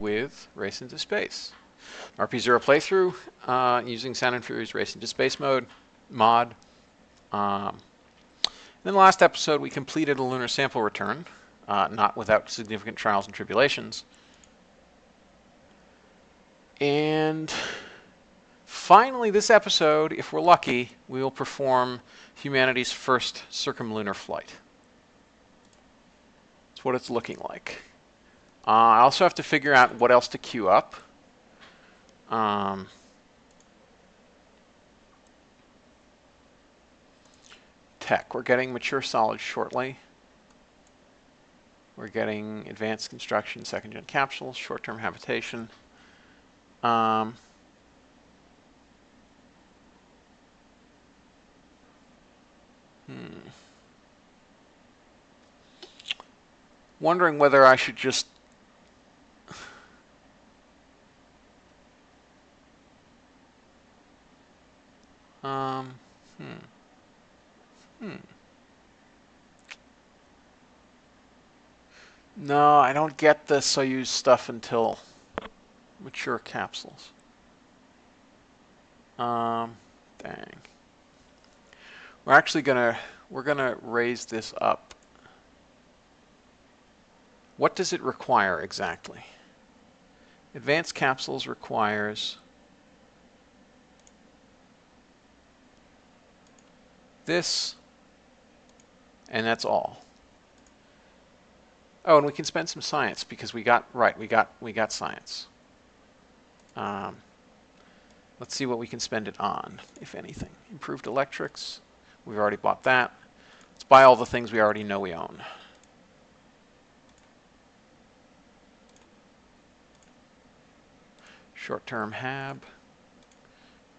with Race into Space. RP-0 playthrough using Sound and Fury's Race into Space mod. In the last episode, we completed a lunar sample return, not without significant trials and tribulations. And finally, this episode, if we're lucky, we will perform humanity's first circumlunar flight. That's what it's looking like. I also have to figure out what else to queue up. Tech. We're getting mature solids shortly. We're getting advanced construction, second-gen capsules, short-term habitation. Wondering whether I should just No, I don't get the Soyuz stuff until mature capsules. Dang. We're gonna raise this up. What does it require exactly? Advanced capsules requires this, and that's all. Oh, and we can spend some science because we got science. Let's see what we can spend it on, if anything. Improved electrics. We've already bought that. Let's buy all the things we already know we own. Short-term hab.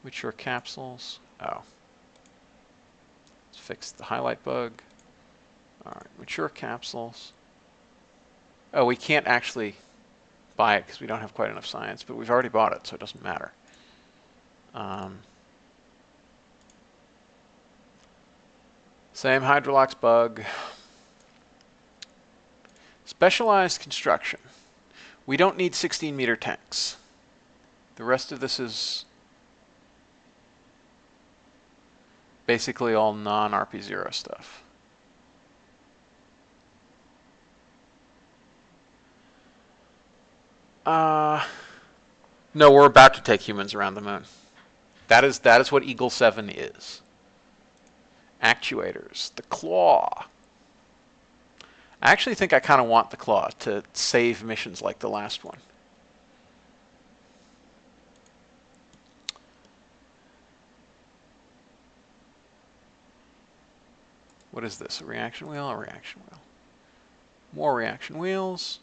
Mature capsules. Oh. Let's fix the highlight bug. All right, mature capsules. Oh, we can't actually buy it because we don't have quite enough science, but we've already bought it, so it doesn't matter. Same hydrolox bug. Specialized construction. We don't need 16-meter tanks. The rest of this is basically all non-RP-0 stuff. No, we're about to take humans around the moon. That is what Eagle 7 is. Actuators. The Claw. I actually think I kind of want the Claw to save missions like the last one. What is this? A reaction wheel? A reaction wheel. More reaction wheels.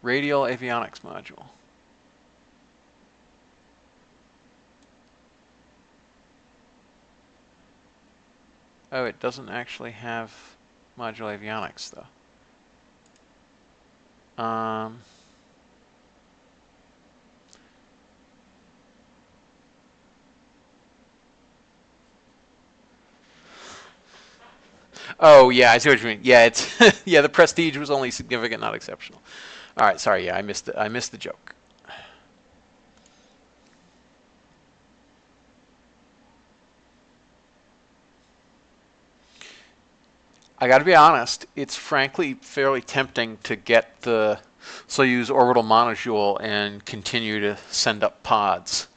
Radial avionics module. Oh, it doesn't actually have module avionics, though. Oh, yeah, I see what you mean. Yeah, it's yeah, the prestige was only significant, not exceptional. All right, sorry, yeah, I missed the joke. I got to be honest, it's frankly fairly tempting to get the Soyuz orbital monojule and continue to send up pods.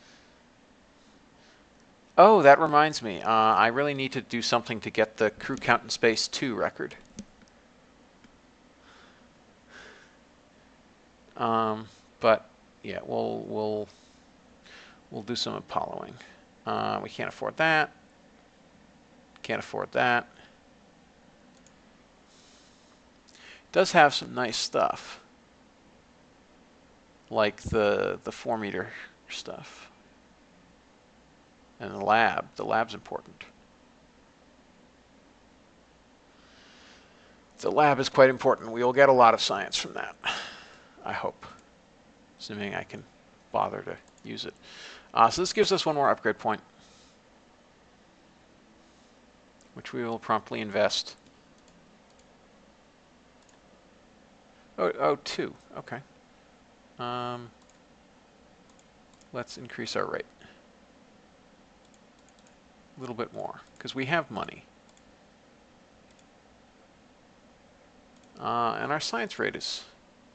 Oh, that reminds me. I really need to do something to get the Crew Count in Space 2 record. But yeah, we'll do some Apolloing. We can't afford that. Can't afford that. It does have some nice stuff, like the 4-meter stuff. And the lab. The lab's important. The lab is quite important. We will get a lot of science from that, I hope, assuming I can bother to use it. So this gives us one more upgrade point, which we will promptly invest. Oh, 2. Okay. Let's increase our rate a little bit more, because we have money. And our science rate is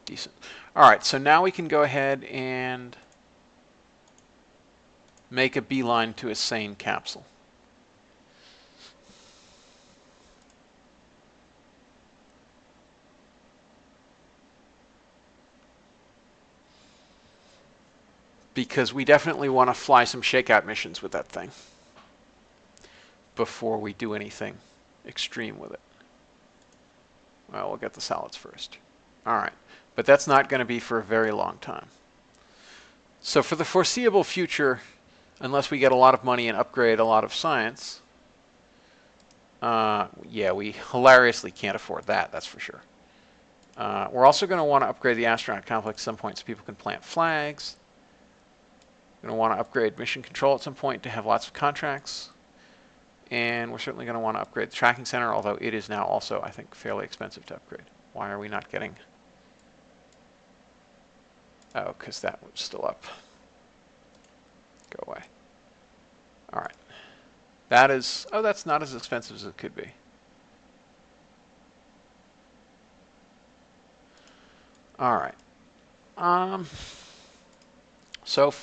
decent. All right, so now we can go ahead and make a beeline to a sane capsule. Because we definitely want to fly some shakeout missions with that thing before we do anything extreme with it. Well, we'll get the solids first. All right, but that's not going to be for a very long time. So for the foreseeable future, unless we get a lot of money and upgrade a lot of science, yeah, we hilariously can't afford that, that's for sure. We're also going to want to upgrade the astronaut complex at some point so people can plant flags. We're going to want to upgrade mission control at some point to have lots of contracts. And we're certainly going to want to upgrade the tracking center, although it is now also, I think, fairly expensive to upgrade. Why are we not getting... Oh, because that was still up. Go away. All right. That is... Oh, that's not as expensive as it could be. All right. So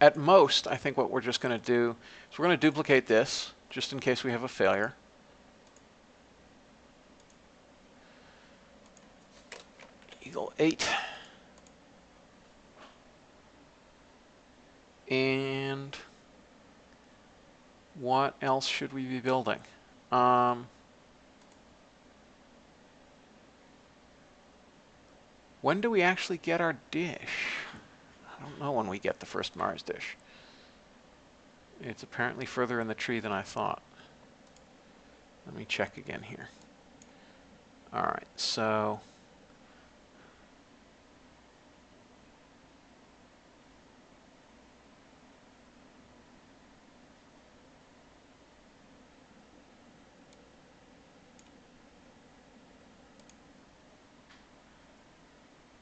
at most, I think what we're just going to do is we're going to duplicate this, just in case we have a failure. Eagle 8. And what else should we be building? When do we actually get our dish? I don't know when we get the first Mars dish. It's apparently further in the tree than I thought. Let me check again here. All right, so...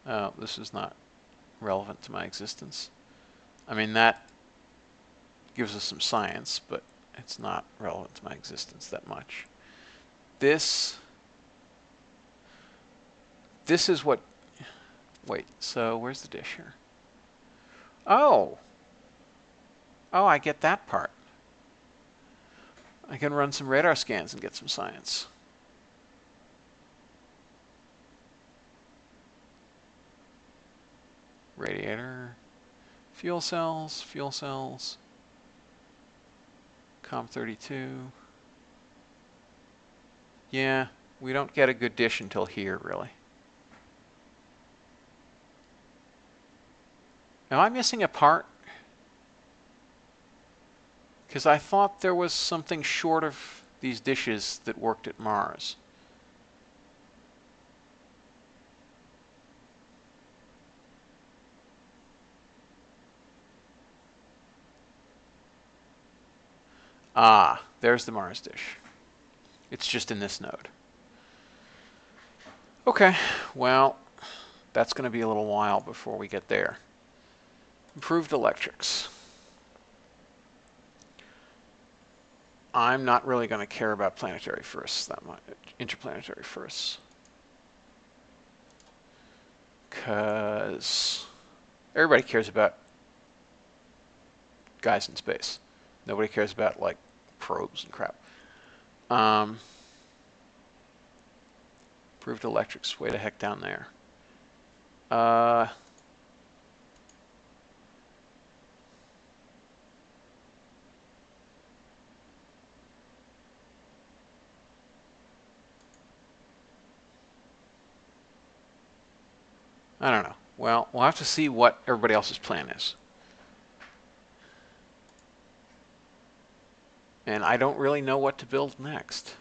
Oh, this is not relevant to my existence. I mean, that gives us some science, but it's not relevant to my existence that much. This is what... Wait, so where's the dish here? Oh! Oh, I get that part. I can run some radar scans and get some science. Radiator, fuel cells, COM32. Yeah, we don't get a good dish until here, really. Am I missing a part? Because I thought there was something short of these dishes that worked at Mars. Ah, there's the Mars dish. It's just in this node. Okay, well, that's going to be a little while before we get there. Improved electrics. I'm not really going to care about planetary firsts that much, interplanetary firsts. Because everybody cares about guys in space. Nobody cares about, like, probes and crap. Improved electrics, way the heck down there. I don't know. Well, we'll have to see what everybody else's plan is. And I don't really know what to build next.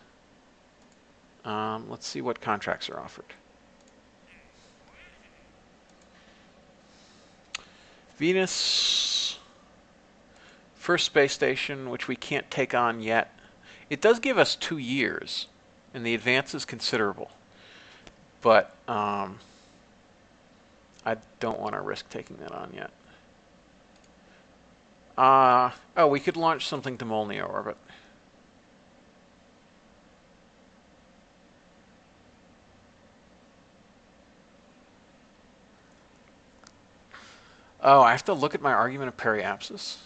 Let's see what contracts are offered. Venus, first space station, which we can't take on yet. It does give us 2 years, and the advance is considerable. But I don't want to risk taking that on yet. Oh, we could launch something to Molnio orbit. Oh, I have to look at my argument of periapsis.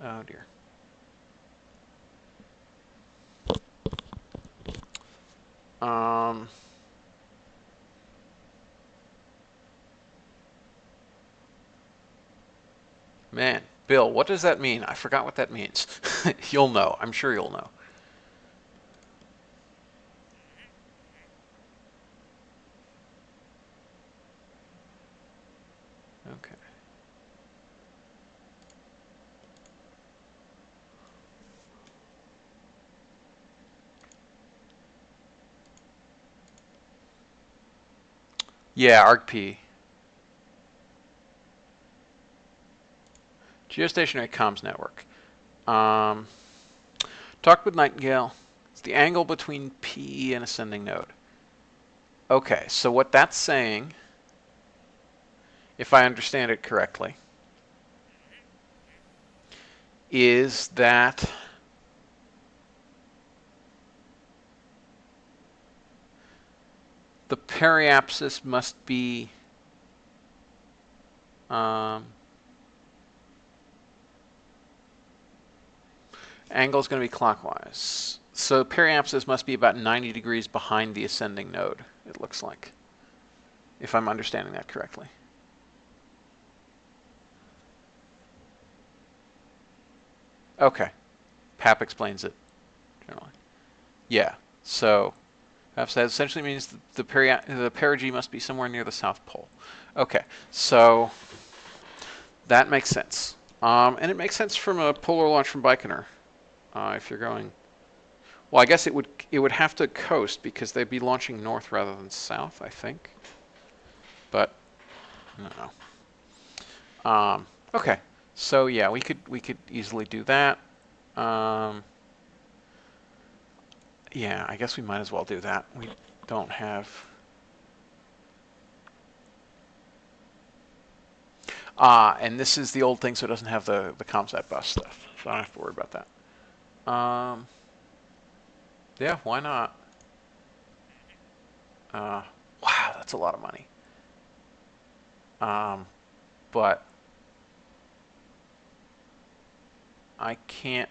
Oh dear. Man, Bill, what does that mean? I forgot what that means. You'll know. I'm sure you'll know. Okay. Yeah, ARC-P. Geostationary comms network. Talk with Nightingale. It's the angle between P and ascending node. Okay, so what that's saying, if I understand it correctly, is that the periapsis must be angle is going to be clockwise. So periapsis must be about 90 degrees behind the ascending node, it looks like, if I'm understanding that correctly. Okay. PAP explains it generally. Yeah. So that essentially means the perigee must be somewhere near the South Pole. Okay. So that makes sense. And it makes sense from a polar launch from Baikonur. If you're going, well, I guess it would have to coast because they'd be launching north rather than south, I think. But I don't know. Okay. So yeah, we could easily do that. Yeah, I guess we might as well do that. We don't have. And this is the old thing, so it doesn't have the ComSat bus stuff, so I don't have to worry about that. Yeah, why not? Wow, that's a lot of money. But I can't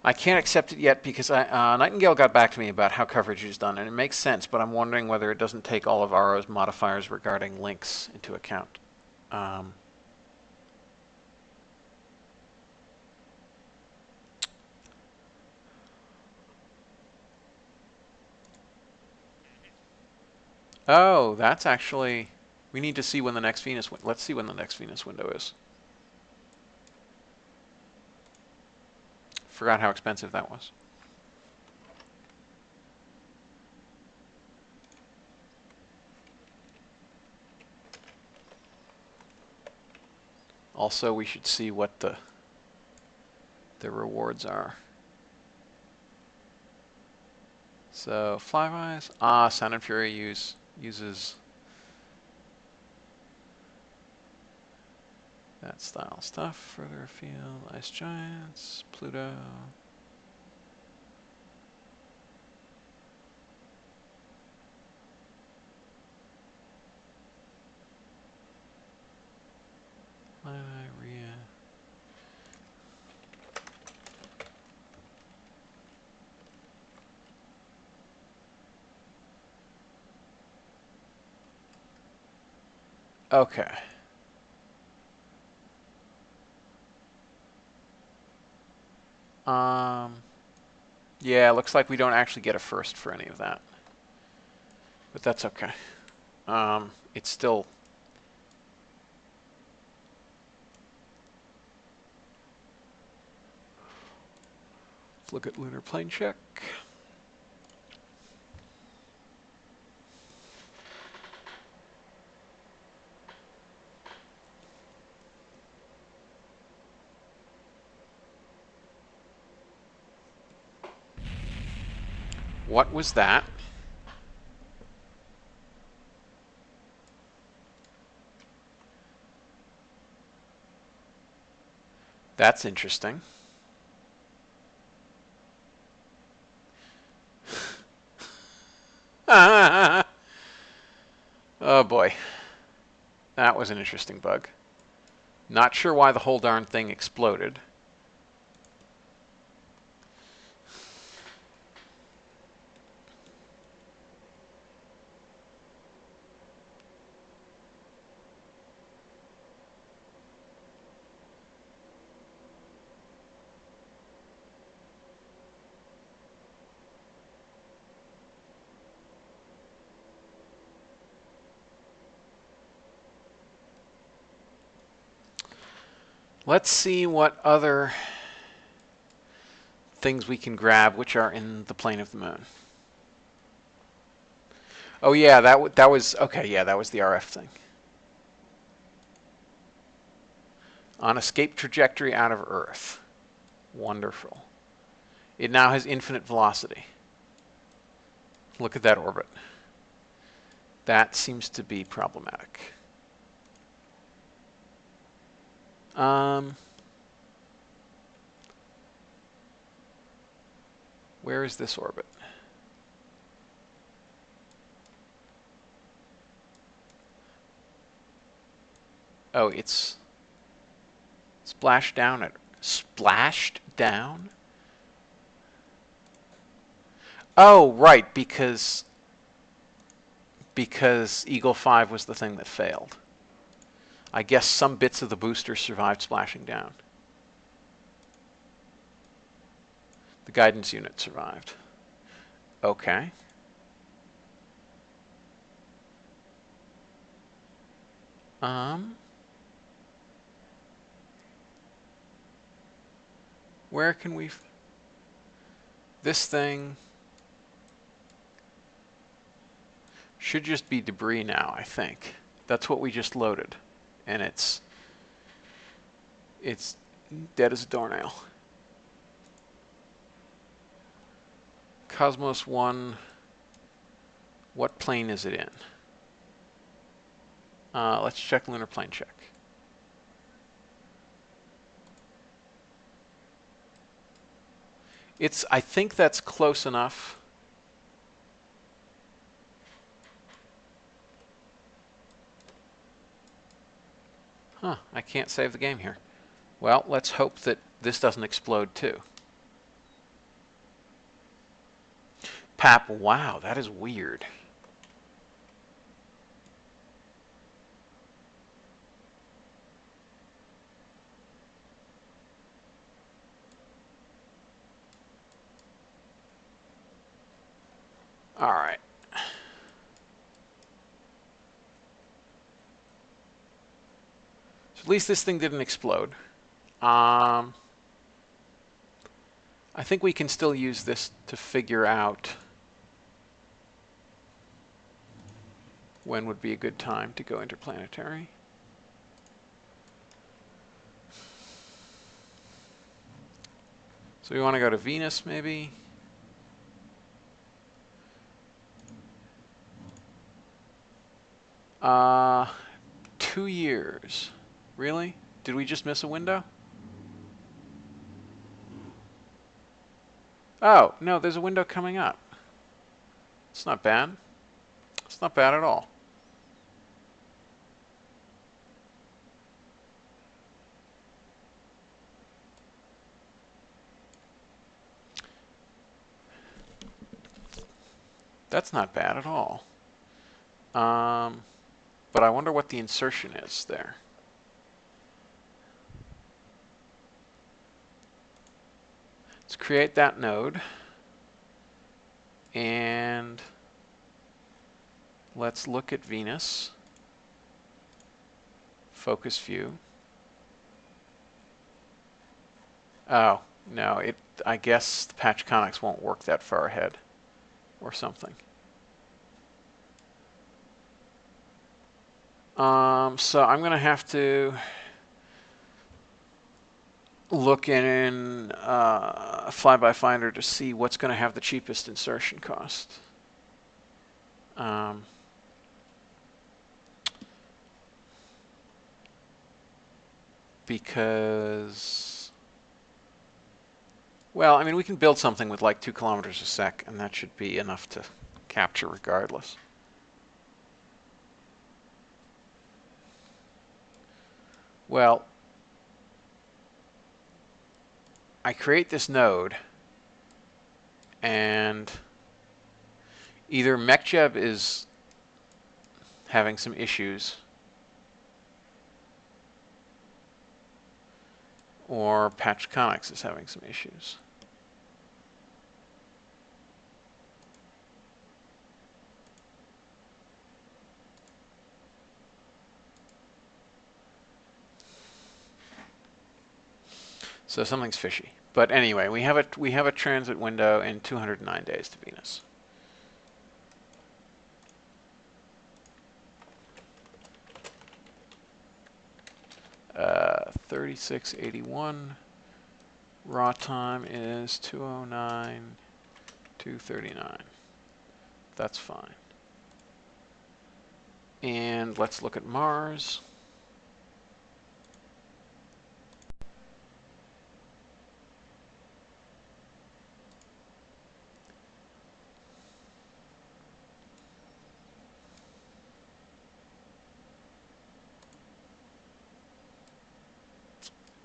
accept it yet because Nightingale got back to me about how coverage is done, and it makes sense, but I'm wondering whether it doesn't take all of RO's modifiers regarding links into account. Oh, that's actually, we need to see when the next Venus, let's see when the next Venus window is. Forgot how expensive that was. Also, we should see what the rewards are. So, flybys. Sound and Fury uses that style stuff. Further afield, Ice Giants, Pluto. Rhea. Okay. Yeah, it looks like we don't actually get a first for any of that. But that's okay. It's still... Let's look at lunar plane check. What was that? That's interesting. Oh boy. That was an interesting bug. Not sure why the whole darn thing exploded. Let's see what other things we can grab which are in the plane of the moon. Oh yeah, that was okay. Yeah, that was the RF thing. On escape trajectory out of Earth. Wonderful. It now has infinite velocity. Look at that orbit. That seems to be problematic. Where is this orbit? Oh, it's splashed down at splashed down? Oh, right, because Eagle 5 was the thing that failed. I guess some bits of the booster survived splashing down. The guidance unit survived. Okay. Where can we... This thing should just be debris now, I think. That's what we just loaded. And it's dead as a doornail. Cosmos 1, what plane is it in? Let's check lunar plane check. I think that's close enough. Huh, I can't save the game here. Well, let's hope that this doesn't explode too. Pap, wow, that is weird. All right. So at least this thing didn't explode. I think we can still use this to figure out when would be a good time to go interplanetary. So we want to go to Venus, maybe. Uh, 2 years. Really? Did we just miss a window? Oh, no, there's a window coming up. It's not bad. It's not bad at all. That's not bad at all. But I wonder what the insertion is there. Let's create that node. And let's look at Venus. Focus view. Oh, no, I guess the patch conics won't work that far ahead or something. So I'm going to have to look in Flyby Finder to see what's going to have the cheapest insertion cost. Because Well, I mean, we can build something with like 2 kilometers a sec, and that should be enough to capture regardless. Well, I create this node, and either MechJeb is having some issues, or Patchconics is having some issues. So something's fishy. But anyway, we have a transit window in 209 days to Venus. Uh, 3681. Raw time is 209, 239. That's fine. And let's look at Mars.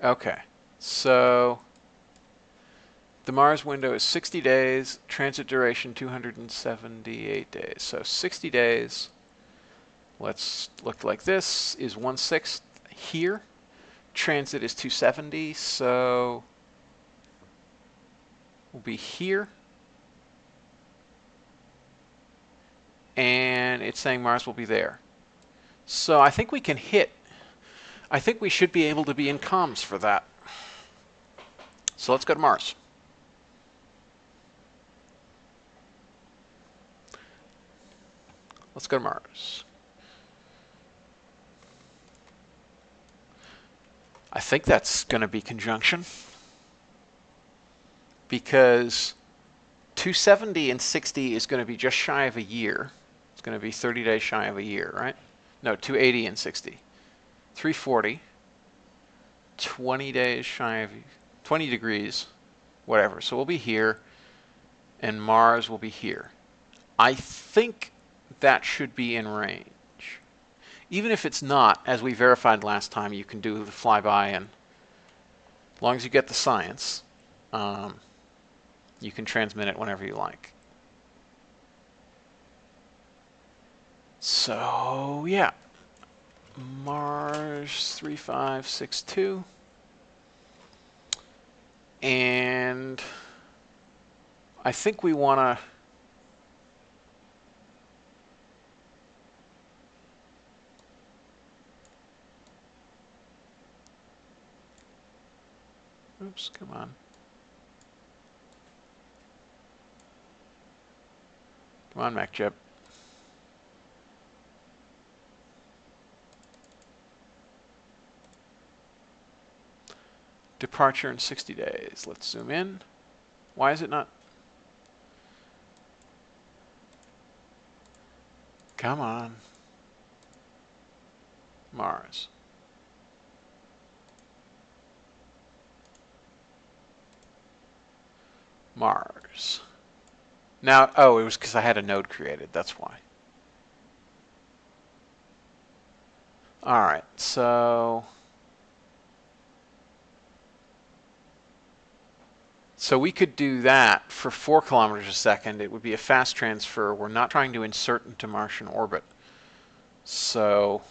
Okay, so the Mars window is 60 days, transit duration 278 days. So 60 days, let's look like this, is 1/6 here. Transit is 270, so we'll be here. And it's saying Mars will be there. So I think we can hit, I think we should be able to be in comms for that. So let's go to Mars. Let's go to Mars. I think that's going to be conjunction, because 270 and 60 is going to be just shy of a year. It's going to be 30 days shy of a year, right? No, 280 and 60. 340, 20 days shy of 20 degrees, whatever. So we'll be here, and Mars will be here. I think that should be in range. Even if it's not, as we verified last time, you can do the flyby, and as long as you get the science, you can transmit it whenever you like. So, yeah. Mars 3562. And I think we want to... Oops, come on. Come on, MechJeb. Departure in 60 days. Let's zoom in. Why is it not? Come on. Mars. Mars. Now, oh, it was because I had a node created. That's why. All right, so we could do that for 4 kilometers a second. It would be a fast transfer. We're not trying to insert into Martian orbit. So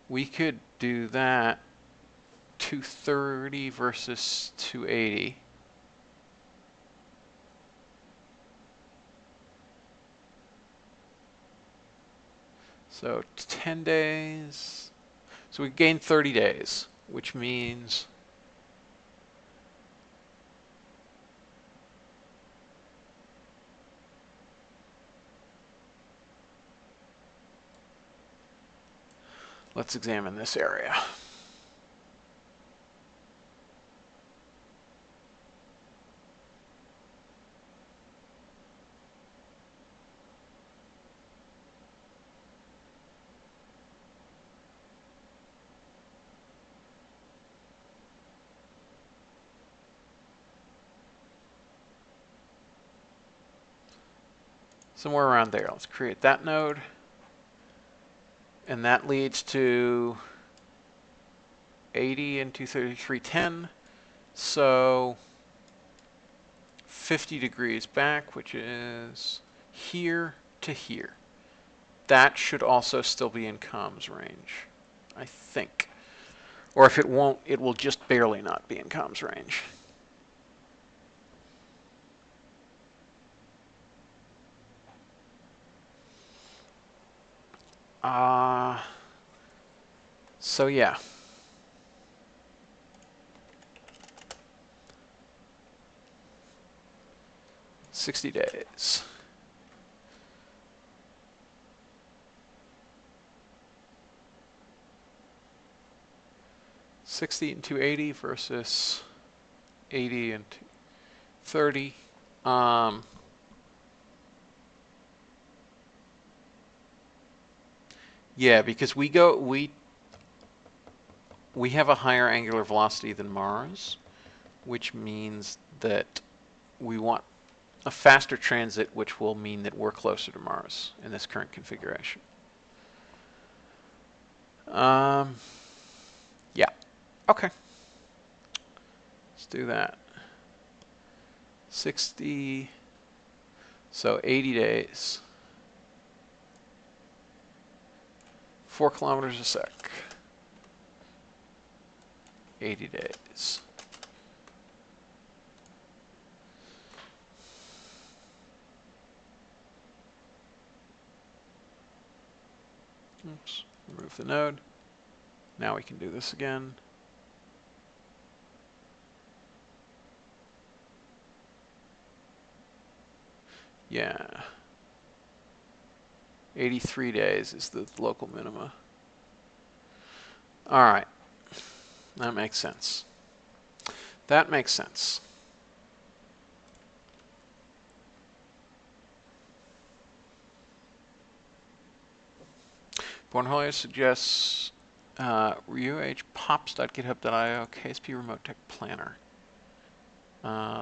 we could do that 230 versus 280. So 10 days. So we gained 30 days, which means let's examine this area. Somewhere around there. Let's create that node. And that leads to 80 and 233.10. So 50 degrees back, which is here to here. That should also still be in comms range, I think. Or if it won't, it will just barely not be in comms range. So yeah. $60 days. $60 and $280 versus $80 and $230. Yeah, because we have a higher angular velocity than Mars, which means that we want a faster transit, which will mean that we're closer to Mars in this current configuration. Yeah. Okay. Let's do that. 60. So 80 days. 4 kilometers a sec. 80 days. Oops, remove the node. Now we can do this again. Yeah. 83 days is the local minima. All right. That makes sense. That makes sense. Bornholio suggests pops.github.io KSP RemoteTech Planner.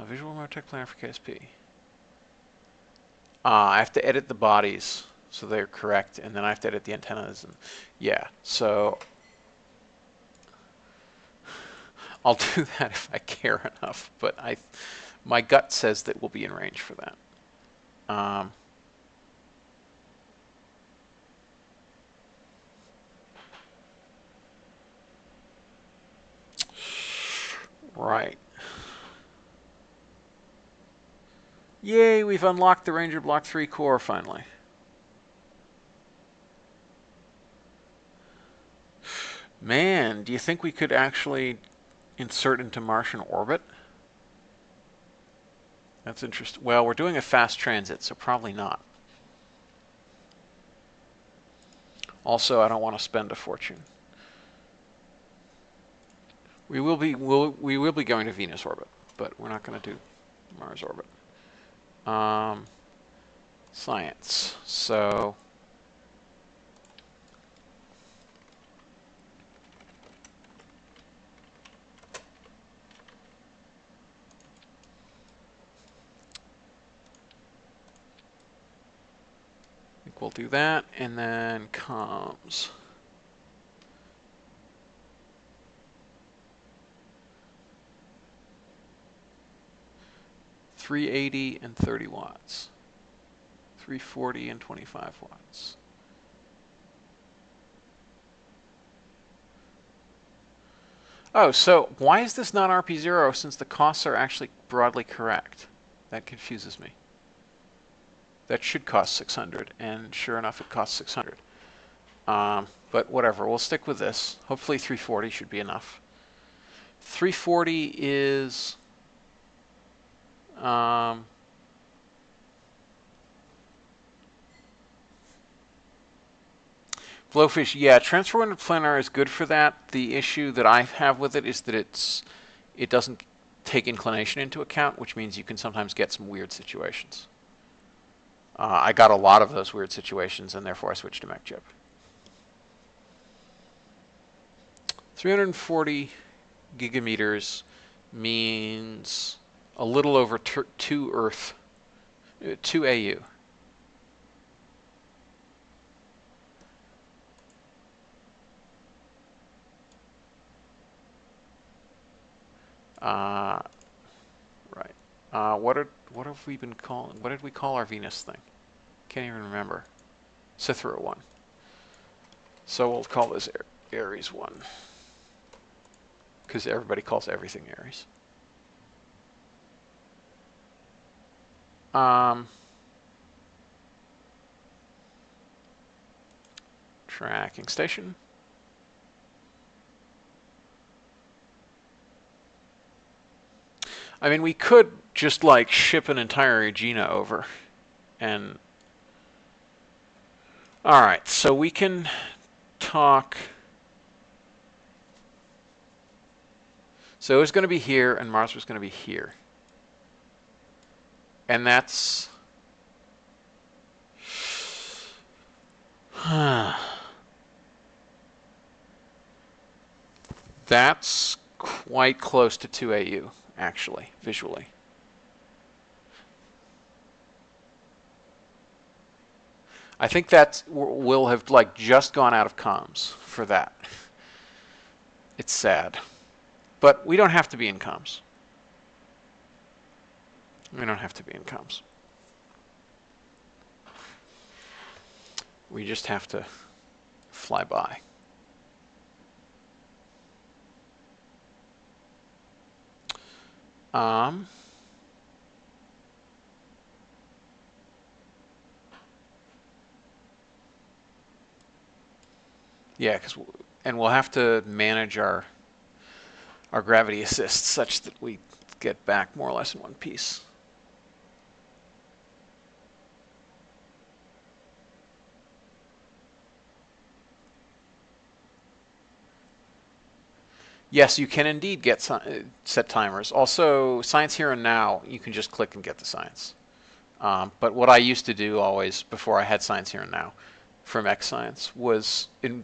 Visual RemoteTech Planner for KSP. I have to edit the bodies so they're correct, and then I have to edit the antennas. And yeah, so I'll do that if I care enough, but my gut says that we'll be in range for that. Right. Yay, we've unlocked the Ranger Block 3 core finally. Man, do you think we could actually insert into Martian orbit? That's interesting. Well, we're doing a fast transit, so probably not. Also, I don't want to spend a fortune. We will be going to Venus orbit, but we're not going to do Mars orbit. Science. So I think we'll do that, and then comms. $380 and 30 watts. 340 and 25 watts. Oh, so why is this not RP-0 since the costs are actually broadly correct? That confuses me. That should cost 600, and sure enough, it costs 600. But whatever, we'll stick with this. Hopefully 340 should be enough. 340 is Blowfish, yeah, transfer window planner is good for that. The issue that I have with it is that it doesn't take inclination into account, which means you can sometimes get some weird situations. I got a lot of those weird situations, and therefore I switched to MechJeb. 340 gigameters means a little over 2 AU. Right. What have we been calling? What did we call our Venus thing? Can't even remember. Cythera 1. So we'll call this Aries 1. Because everybody calls everything Aries. Tracking station. I mean, we could just like ship an entire Aegina over and... Alright, so we can talk... So it was going to be here and Mars was going to be here. And that's... That's quite close to 2AU, actually, visually. I think that will have like just gone out of comms for that. It's sad. But we don't have to be in comms. We don't have to be in comms. We just have to fly by. Yeah, and we'll have to manage our gravity assist such that we get back more or less in one piece. Yes, you can indeed get set timers. Also, Science Here and Now, you can just click and get the science. But what I used to do always, before I had Science Here and Now, from X Science, was in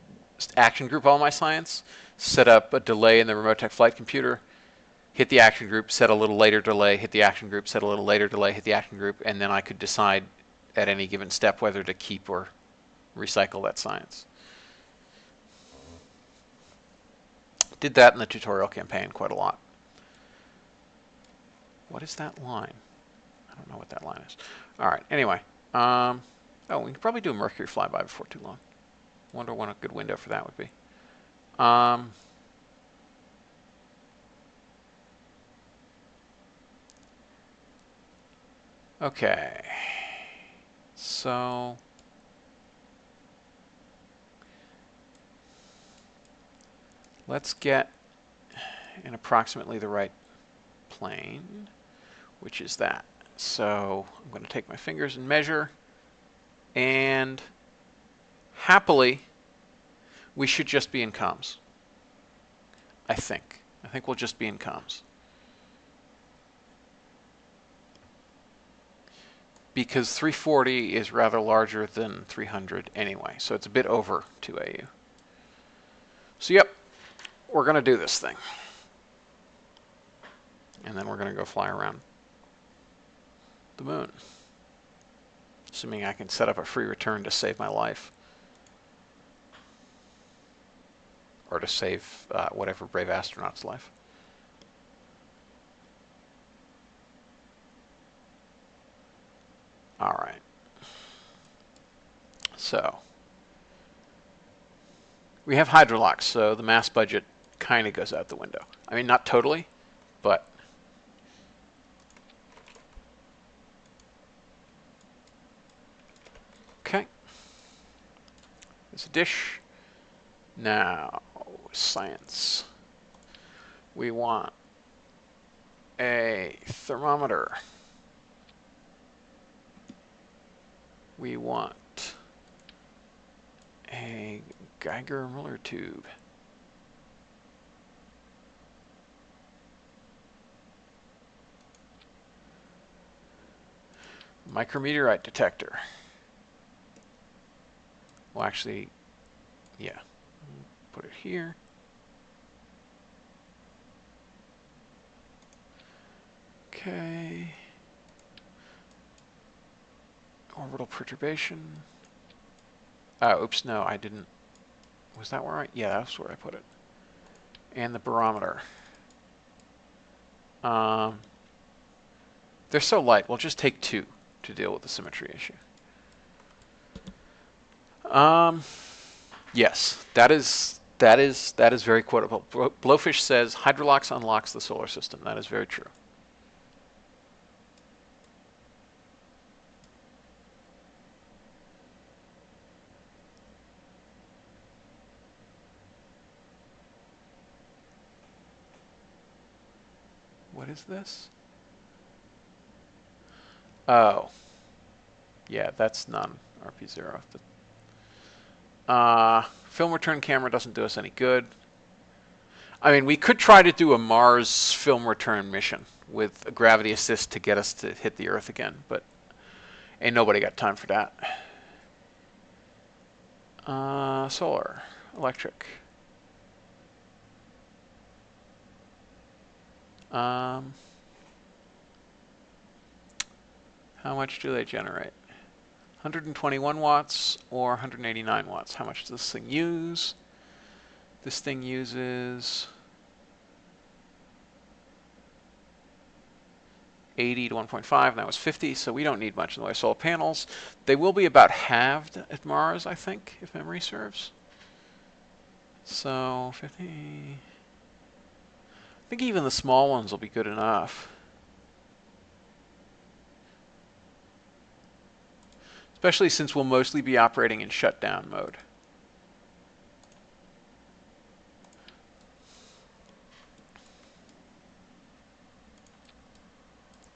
action group all my science, set up a delay in the RemoteTech flight computer, hit the action group, set a little later delay, hit the action group, set a little later delay, hit the action group, and then I could decide at any given step whether to keep or recycle that science. Did that in the tutorial campaign quite a lot. What is that line? I don't know what that line is. All right, anyway. Oh, we could probably do a Mercury flyby before too long. Wonder when a good window for that would be. Okay. So... let's get in approximately the right plane, which is that. So I'm going to take my fingers and measure, and happily, we should just be in comms. I think we'll just be in comms. Because 340 is rather larger than 300 anyway, so it's a bit over 2AU. So yep, we're going to do this thing. And then we're going to go fly around the moon. Assuming I can set up a free return to save my life. Or to save whatever brave astronaut's life. All right. So we have hydrolocks, so the mass budget kind of goes out the window. I mean, not totally, but okay. There's a dish. Now, science. We want a thermometer. We want a Geiger-Müller tube. Micrometeorite detector. Well, actually, yeah. Put it here. Okay. Orbital perturbation. Oops, no, I didn't. Was that where yeah, that's where I put it. And the barometer. They're so light, we'll just take 2 to deal with the symmetry issue. Yes, that is very quotable. Blowfish says Hydrolox unlocks the solar system. That is very true. What is this? Oh. Yeah, that's none. RP-0. Film return camera doesn't do us any good. I mean, we could try to do a Mars film return mission with a gravity assist to get us to hit the Earth again, but ain't nobody got time for that. Solar, electric. How much do they generate? 121 watts or 189 watts. How much does this thing use? This thing uses 80 to 1.5, and that was 50, so we don't need much in the way of solar panels. They will be about halved at Mars, I think, if memory serves. So 50. I think even the small ones will be good enough. Especially since we'll mostly be operating in shutdown mode.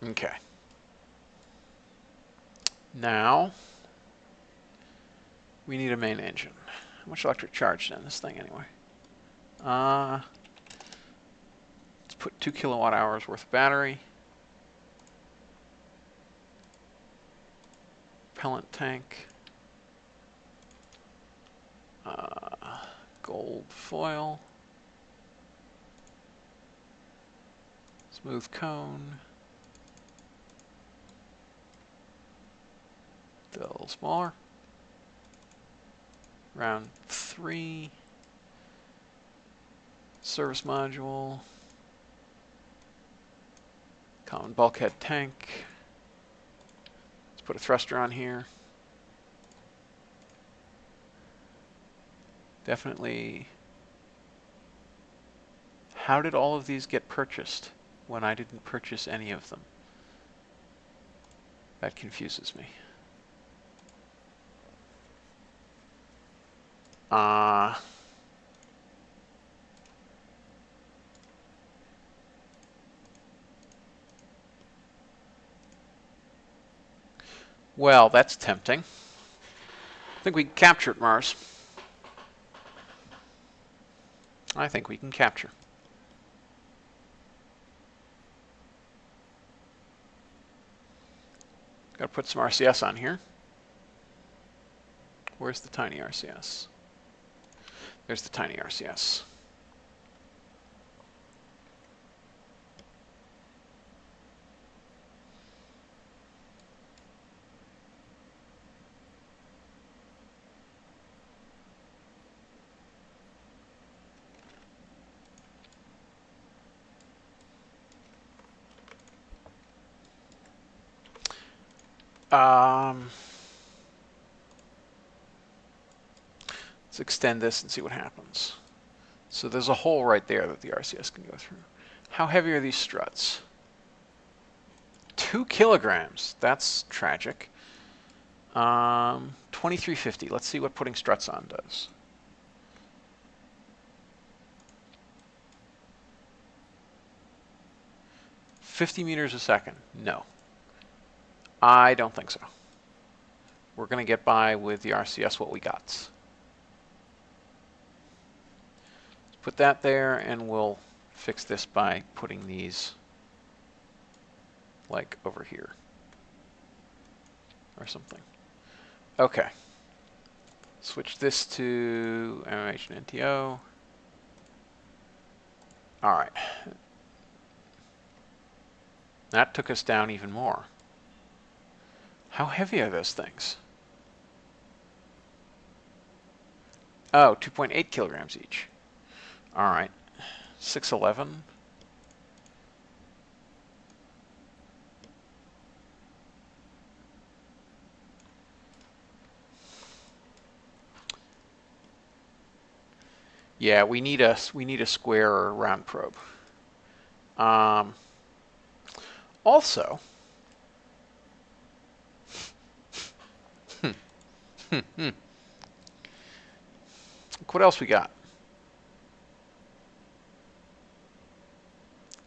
Okay. Now, we need a main engine. How much electric charge in this thing anyway? Let's put 2 kilowatt hours worth of battery. Propellant tank. Gold foil. Smooth cone. A little smaller. Round 3. Service module. Common bulkhead tank. Let's put a thruster on here. Definitely. How did all of these get purchased when I didn't purchase any of them? That confuses me. Well, that's tempting. I think we can capture it, Mars. I think we can capture. Got to put some RCS on here. Where's the tiny RCS? There's the tiny RCS. Let's extend this and see what happens. So there's a hole right there that the RCS can go through. How heavy are these struts? 2 kilograms. That's tragic. 2350. Let's see what putting struts on does. $50 meters a second. No. I don't think so. We're going to get by with the RCS what we got. Let's put that there, and we'll fix this by putting these like over here or something. Okay. Switch this to animation NTO. All right. That took us down even more. How heavy are those things? Oh, 2.8 kilograms each. All right. 611. Yeah, we need a square or a round probe. Also, what else we got?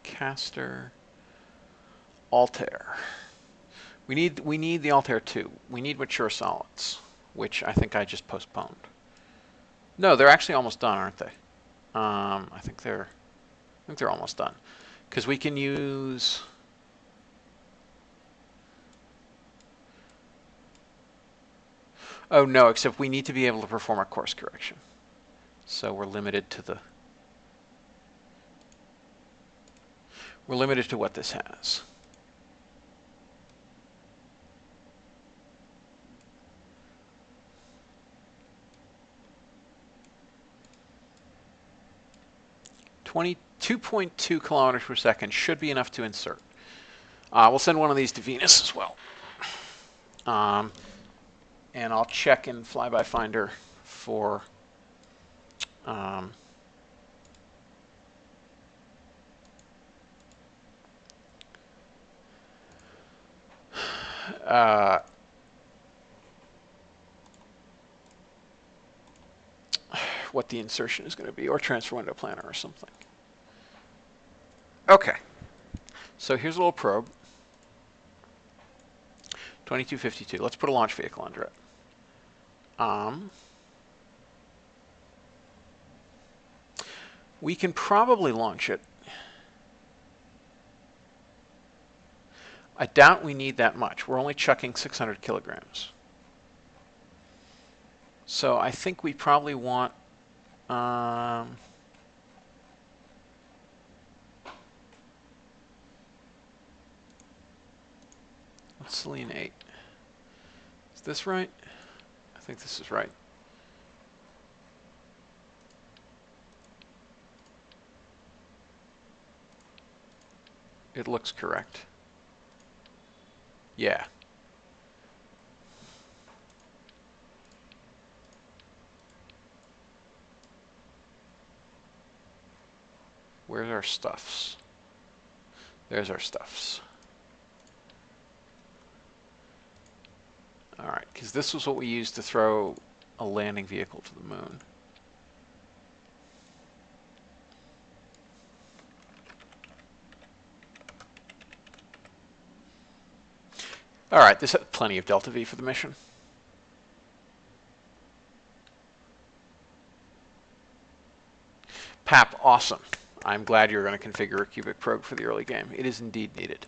Caster, Altair. We need the Altair 2. We need mature solids, which I think I just postponed. No, they're actually almost done, aren't they? I think they're almost done, because we can use. Oh no, except we need to be able to perform a course correction, so we're limited to the. We're limited to what this has. $22.2 kilometers per second should be enough to insert. We'll send one of these to Venus as well. And I'll check in Flyby Finder for what the insertion is going to be, or transfer window planner or something. Okay, so here's a little probe. 2252. Let's put a launch vehicle under it. We can probably launch it. I doubt we need that much. We're only chucking 600 kilograms. So I think we probably want let's selene 8. Is this right? I think this is right. It looks correct. Yeah. Where's our stuffs? There's our stuffs. All right, because this was what we used to throw a landing vehicle to the moon. All right, this had plenty of delta V for the mission. Pap, awesome. I'm glad you're going to configure a cubic probe for the early game. It is indeed needed.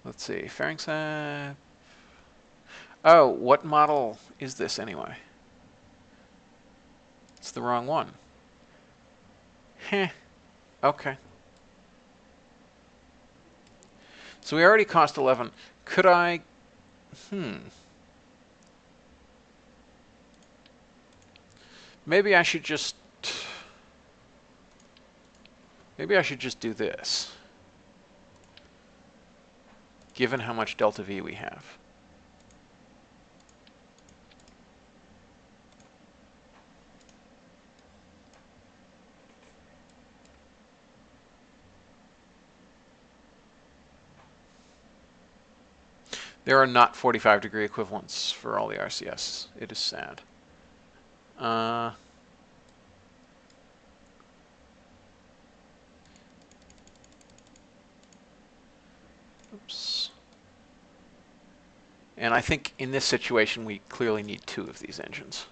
Let's see, Fairings. Oh, what model is this anyway? It's the wrong one. Heh. Okay. So we already cost 11. Could I? Maybe I should just. Maybe I should just do this, given how much delta V we have. There are not 45-degree equivalents for all the RCS. It is sad. Oops. And I think in this situation, we clearly need 2 of these engines,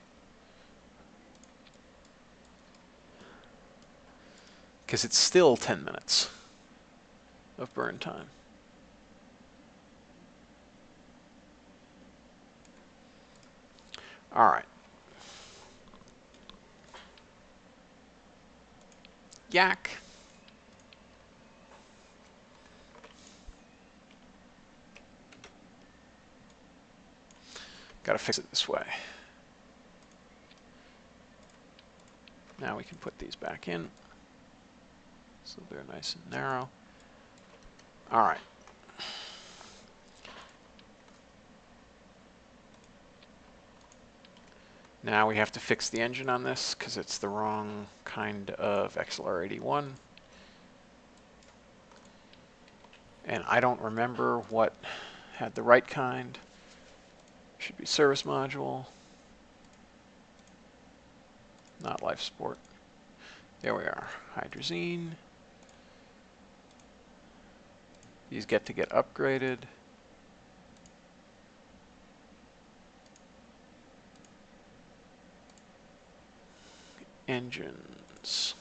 because it's still 10 minutes of burn time. All right. Yak. Got to fix it this way. Now we can put these back in, so they're nice and narrow. All right. Now we have to fix the engine on this because it's the wrong kind of XLR81. And I don't remember what had the right kind. Should be service module. Not life support. There we are. Hydrazine. These get upgraded. Engines.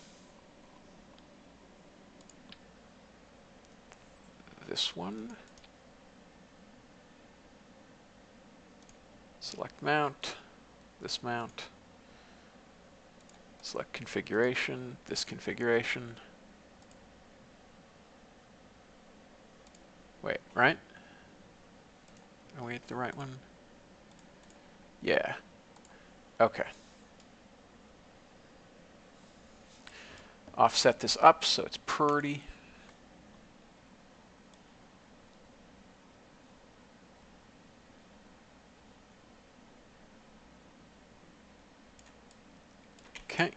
This one. Select mount. This mount. Select configuration. This configuration. Wait, right? Are we at the right one? Yeah. Okay. Offset this up so it's pretty. Okay.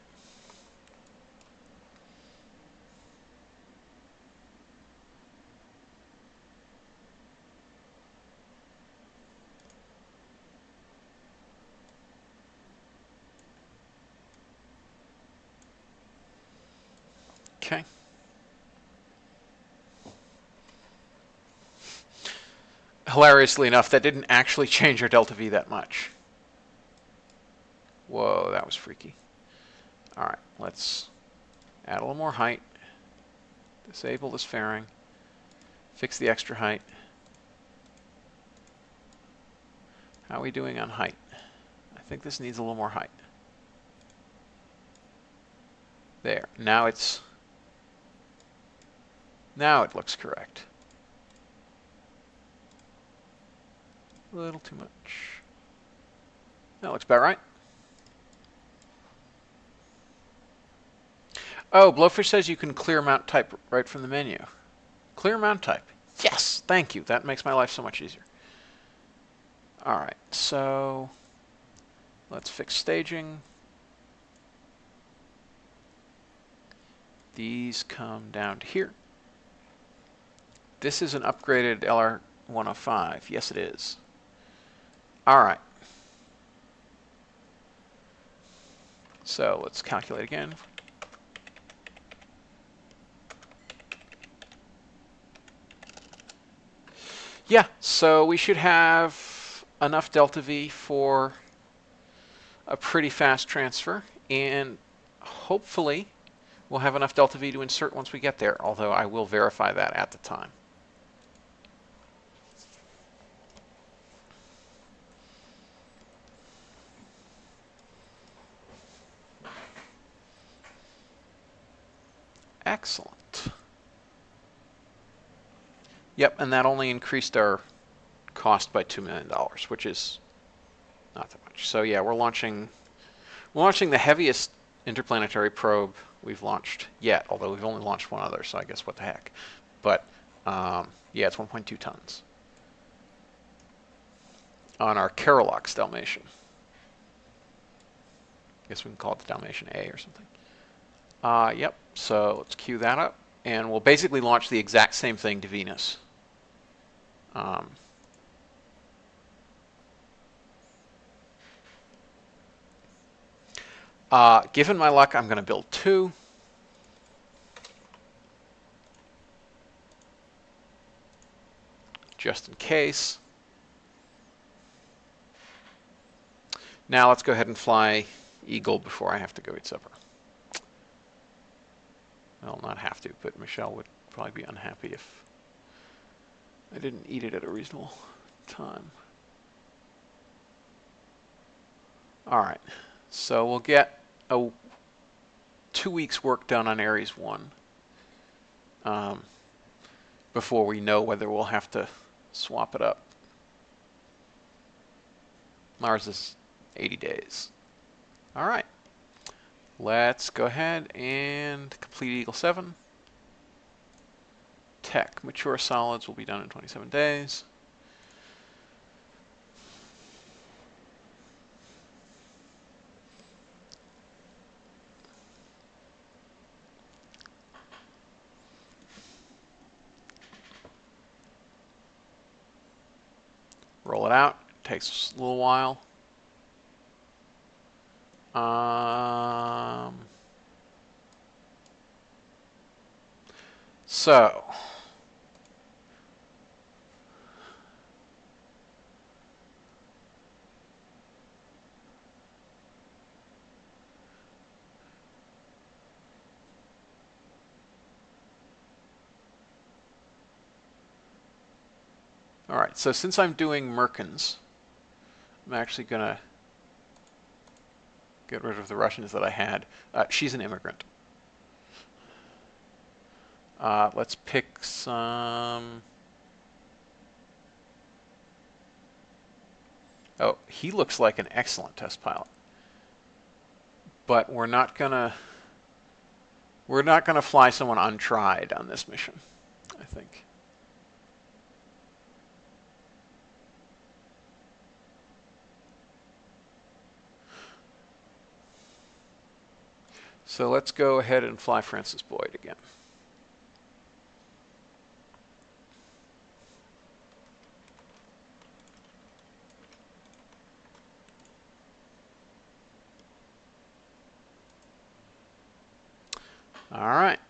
Okay. Hilariously enough, that didn't actually change our delta V that much. Whoa, that was freaky. All right, let's add a little more height. Disable this fairing. Fix the extra height. How are we doing on height? I think this needs a little more height. There. Now it looks correct. A little too much. That looks about right. Oh, Blowfish says you can clear mount type right from the menu. Clear mount type. Yes, thank you. That makes my life so much easier. All right, so let's fix staging. These come down to here. This is an upgraded LR105. Yes, it is. All right. So let's calculate again. Yeah, so we should have enough delta V for a pretty fast transfer, and hopefully we'll have enough delta V to insert once we get there, although I will verify that at the time. Excellent. Yep, and that only increased our cost by $2 million, which is not that much. So yeah, we're launching the heaviest interplanetary probe we've launched yet, although we've only launched one other, so I guess what the heck. But yeah, it's 1.2 tons on our KerbalHacks Dalmatian. I guess we can call it the Dalmatian A or something. Yep, so let's queue that up, and we'll basically launch the exact same thing to Venus. Given my luck, I'm going to build 2. Just in case. Now let's go ahead and fly Eagle before I have to go eat supper. Well, not have to, but Michelle would probably be unhappy if I didn't eat it at a reasonable time. All right, so we'll get 2 weeks work done on Ares 1 before we know whether we'll have to swap it up. Mars is 80 days. All right, let's go ahead and complete Eagle 7. RemoteTech. Mature solids will be done in 27 days. Roll it out. It takes a little while. So, all right, so since I'm doing Merkins, I'm actually going to get rid of the Russians that I had. She's an immigrant. Let's pick some... Oh, he looks like an excellent test pilot. But we're not gonna fly someone untried on this mission, I think. So let's go ahead and fly Francis Boyd again. All right.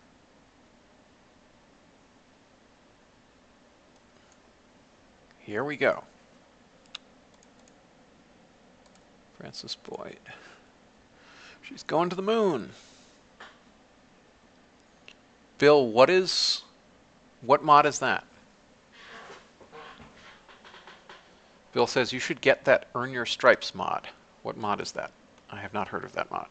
Here we go. Francis Boyd. She's going to the moon. Bill, what mod is that? Bill says you should get that Earn Your Stripes mod. What mod is that? I have not heard of that mod.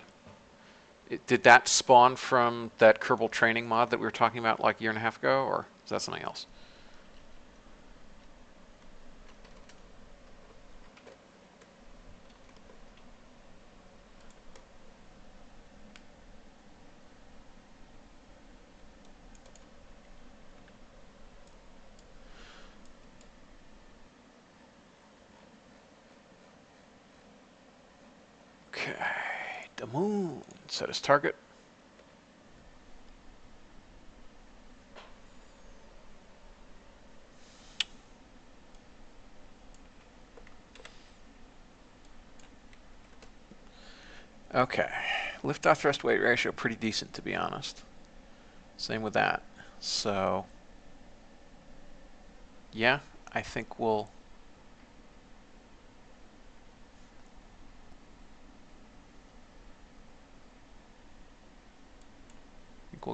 Did that spawn from that Kerbal training mod that we were talking about like a year and a half ago, or is that something else? Okay, the moon. Set as target. Okay, liftoff thrust weight ratio pretty decent, to be honest. Same with that. So, yeah, I think we'll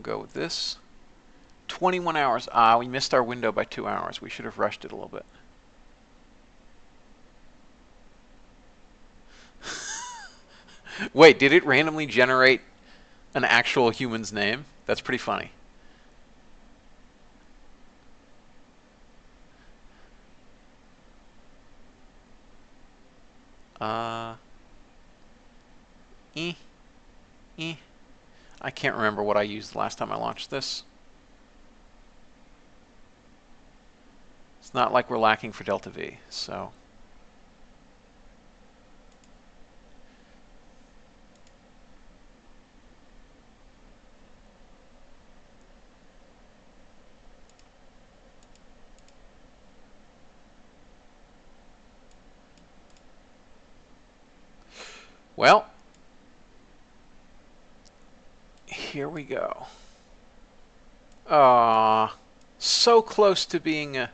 go with this. 21 hours. Ah, we missed our window by 2 hours. We should have rushed it a little bit. Wait, did it randomly generate an actual human's name? That's pretty funny. I can't remember what I used the last time I launched this. It's not like we're lacking for Delta V, so. Well, here we go. So close to being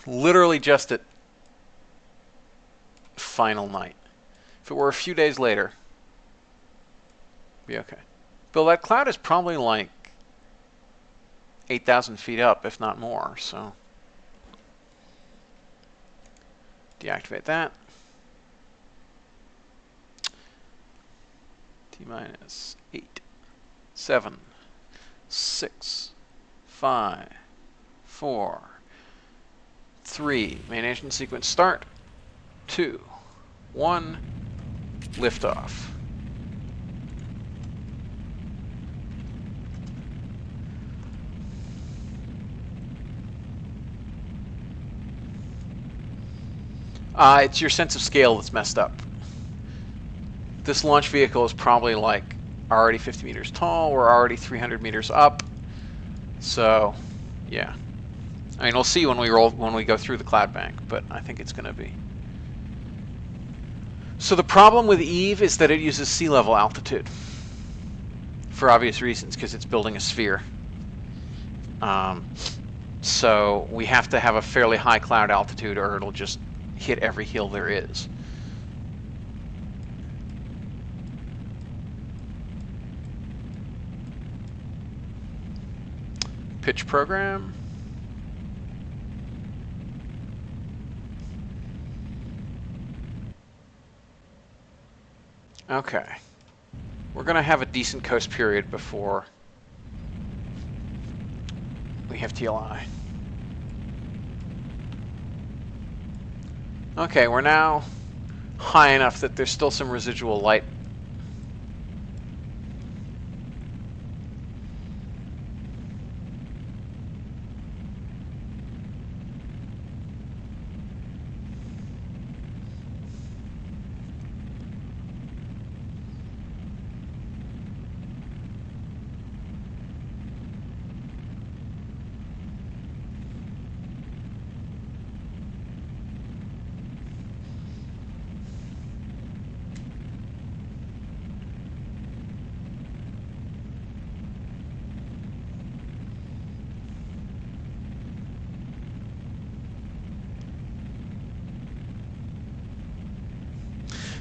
literally just at final night. If it were a few days later, be okay. Bill, that cloud is probably like 8,000 feet up, if not more, so. Deactivate that. T-minus 8, 7, 6, 5, 4, 3. Main engine sequence start. 2, 1. Liftoff. It's your sense of scale that's messed up. This launch vehicle is probably like already 50 meters tall. We're already 300 meters up. So, yeah. I mean, we'll see when we go through the cloud bank, but I think it's going to be. So the problem with Eve is that it uses sea level altitude for obvious reasons, because it's building a sphere. So we have to have a fairly high cloud altitude, or it'll just hit every hill there is. Pitch program. Okay. We're going to have a decent coast period before we have TLI. Okay, we're now high enough that there's still some residual light.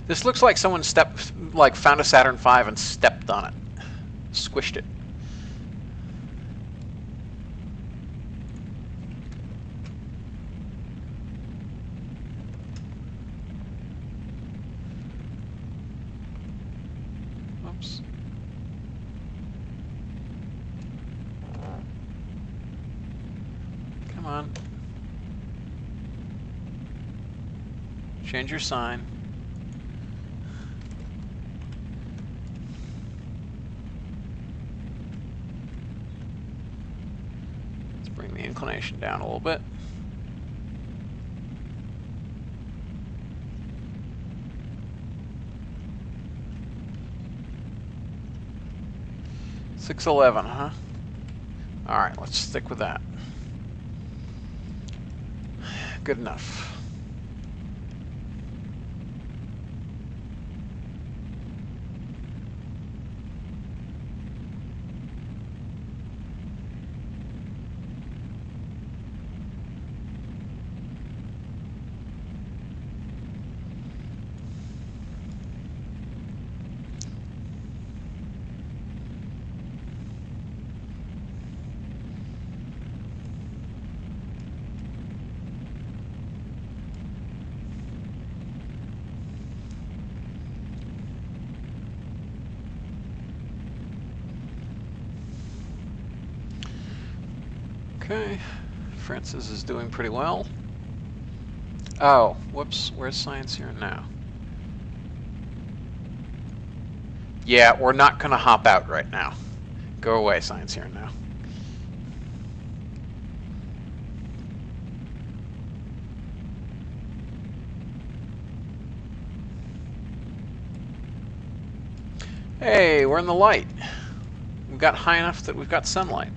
This looks like someone found a Saturn V and stepped on it, squished it. Oops. Come on. Change your sign. Bring the inclination down a little bit. $611, huh? All right, let's stick with that. Good enough. Okay, Francis is doing pretty well. Oh, whoops, where's science here now? Yeah, we're not going to hop out right now. Go away, science here now. Hey, we're in the light. We've got high enough that we've got sunlight.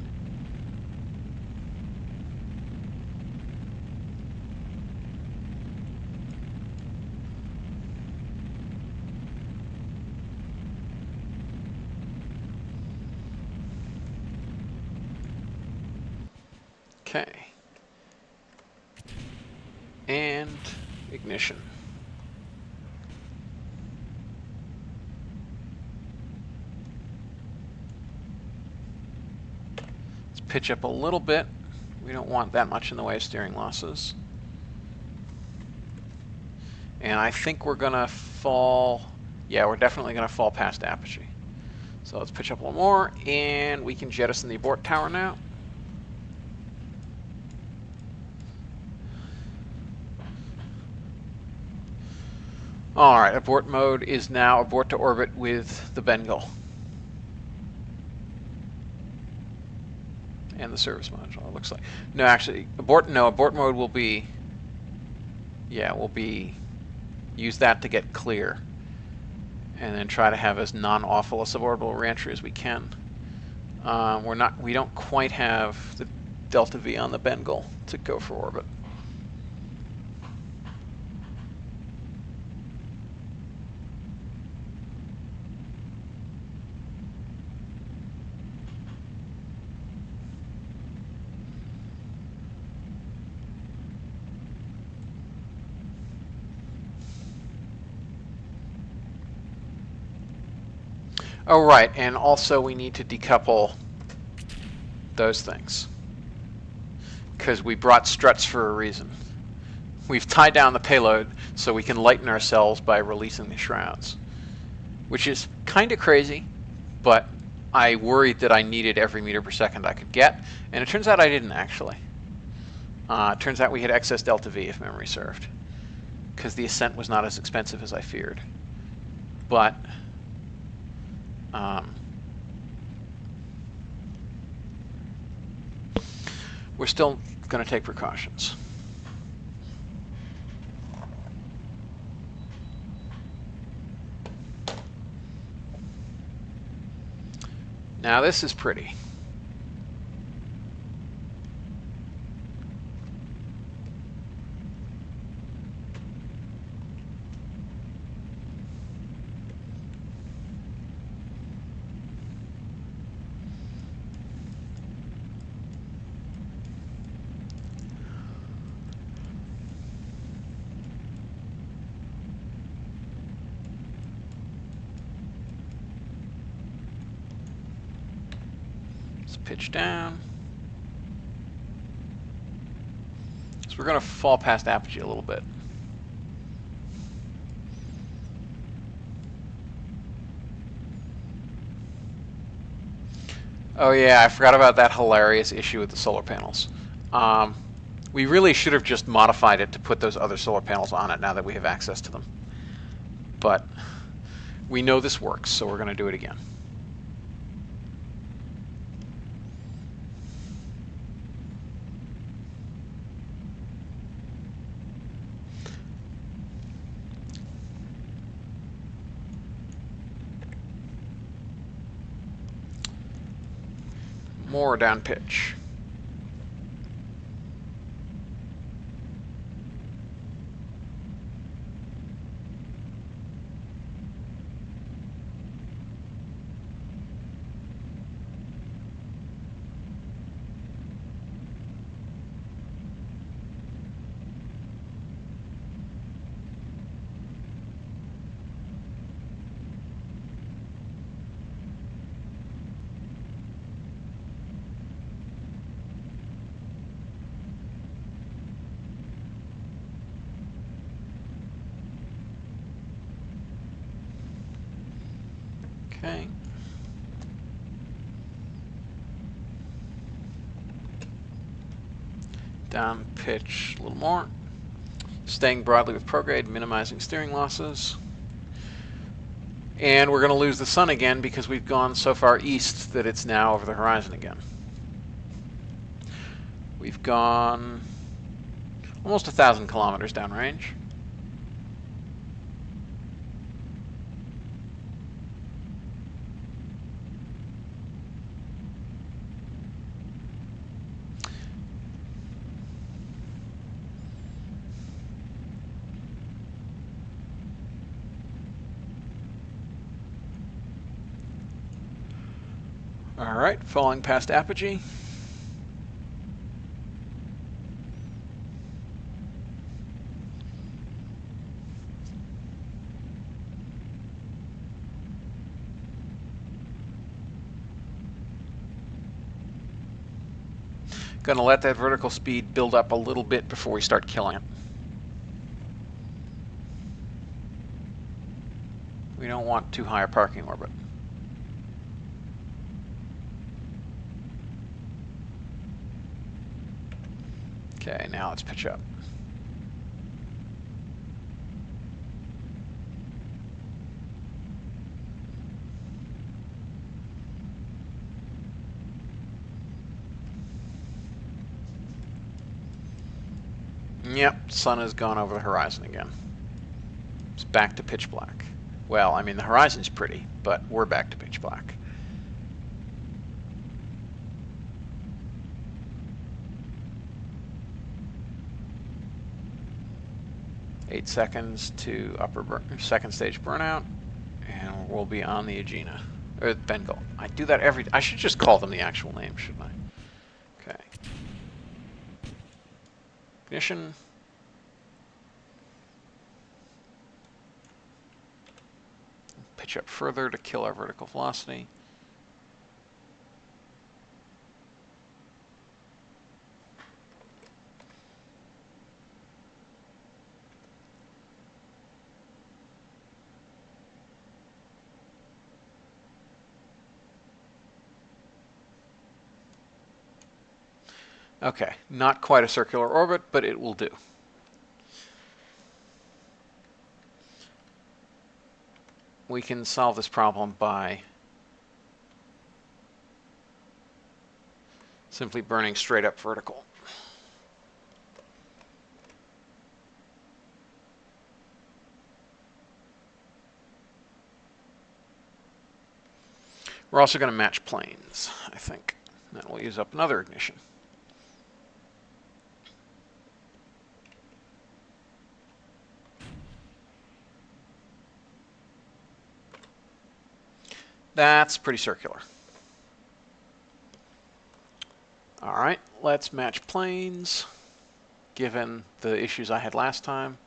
Okay. And ignition. Let's pitch up a little bit. We don't want that much in the way of steering losses. And I think we're going to fall. Yeah, we're definitely going to fall past apogee. So let's pitch up a little more, and we can jettison the abort tower now. Alright, abort mode is now abort to orbit with the Bengal. And the service module, it looks like. No, actually, abort mode will be yeah, we'll use that to get clear, and then try to have as non-awful a suborbital reentry as we can. We don't quite have the delta V on the Bengal to go for orbit. Oh, right, and also we need to decouple those things, because we brought struts for a reason. We've tied down the payload so we can lighten ourselves by releasing the shrouds, which is kind of crazy, but I worried that I needed every meter per second I could get, and it turns out I didn't actually. It turns out we had excess delta V, if memory served, because the ascent was not as expensive as I feared. But we're still going to take precautions. Now this is pretty. Pitch down. So we're going to fall past apogee a little bit. Oh yeah, I forgot about that hilarious issue with the solar panels. We really should have just modified it to put those other solar panels on it now that we have access to them. But we know this works, so we're going to do it again. More down pitch. Okay. Down pitch a little more. Staying broadly with prograde, minimizing steering losses. And we're going to lose the sun again because we've gone so far east that it's now over the horizon again. We've gone almost 1,000 kilometers downrange. All right, falling past apogee. Going to let that vertical speed build up a little bit before we start killing it. We don't want too high a parking orbit. Okay, now let's pitch up. Yep, sun has gone over the horizon again. It's back to pitch black. Well, I mean, the horizon's pretty, but we're back to pitch black. Eight seconds to second stage burnout, and we'll be on the Aegina. Or Bengal. I do that I should just call them the actual name, shouldn't I? Okay. Ignition. Pitch up further to kill our vertical velocity. Okay, not quite a circular orbit, but it will do. We can solve this problem by simply burning straight up vertical. We're also going to match planes, I think. That will use up another ignition. That's pretty circular. All right, let's match planes, given the issues I had last time.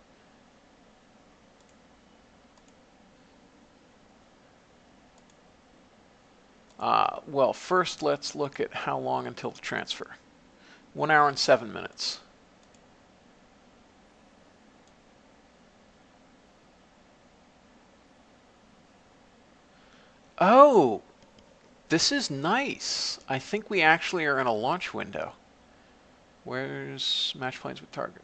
Well, first let's look at how long until the transfer. 1 hour and 7 minutes. Oh, this is nice. I think we actually are in a launch window. Where's match planes with target?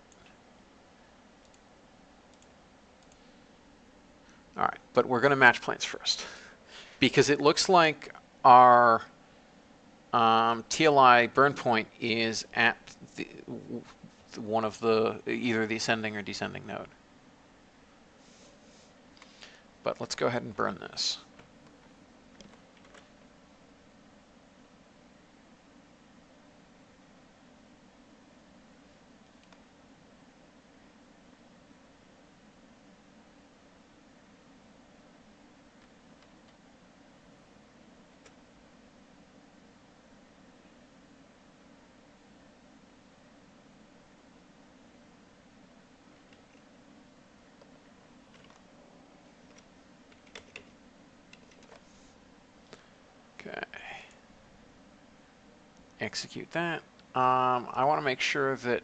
All right, but we're going to match planes first, because it looks like our TLI burn point is at one of the either the ascending or descending node. But let's go ahead and burn this. Okay. Execute that. I want to make sure that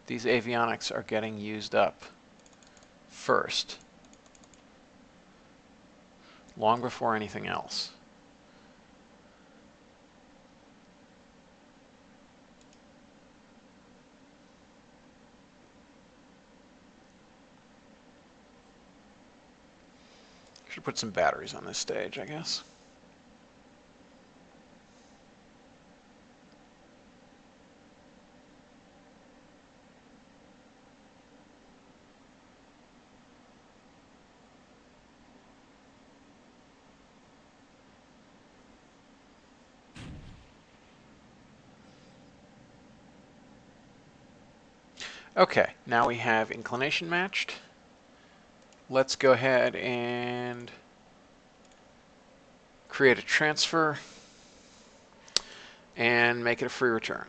these avionics are getting used up first, long before anything else. Should put some batteries on this stage, I guess. Okay, now we have inclination matched. Let's go ahead and create a transfer and make it a free return.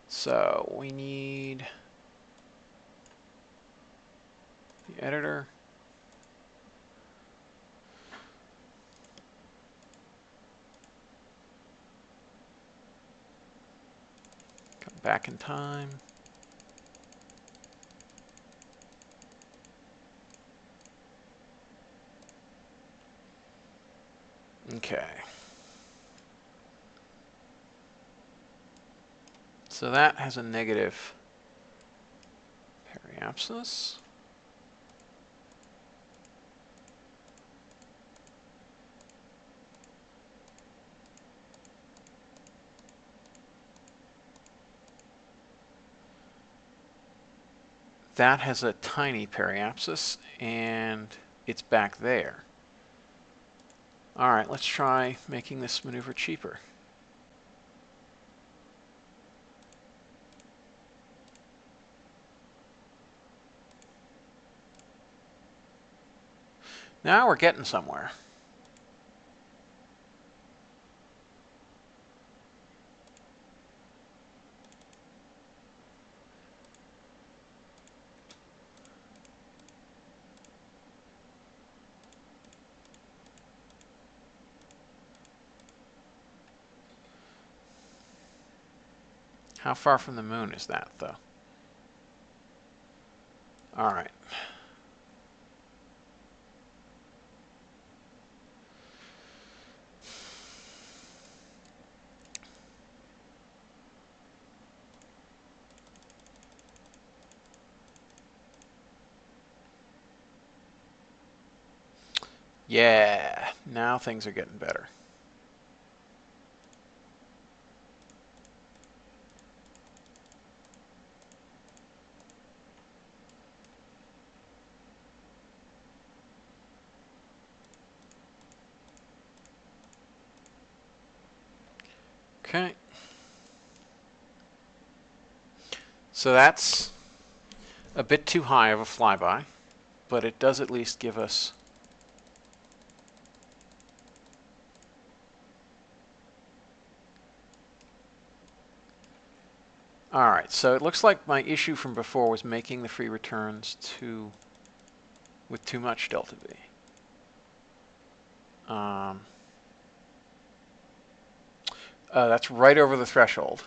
So we need the editor. Come back in time. Okay. So that has a negative periapsis. that has a tiny periapsis, and it's back there. All right, let's try making this maneuver cheaper. Now we're getting somewhere. How far from the moon is that, though? All right. Yeah, now things are getting better. Okay. So that's a bit too high of a flyby, but it does at least give us all right, so it looks like my issue from before was making the free returns with too much delta V. That's right over the threshold.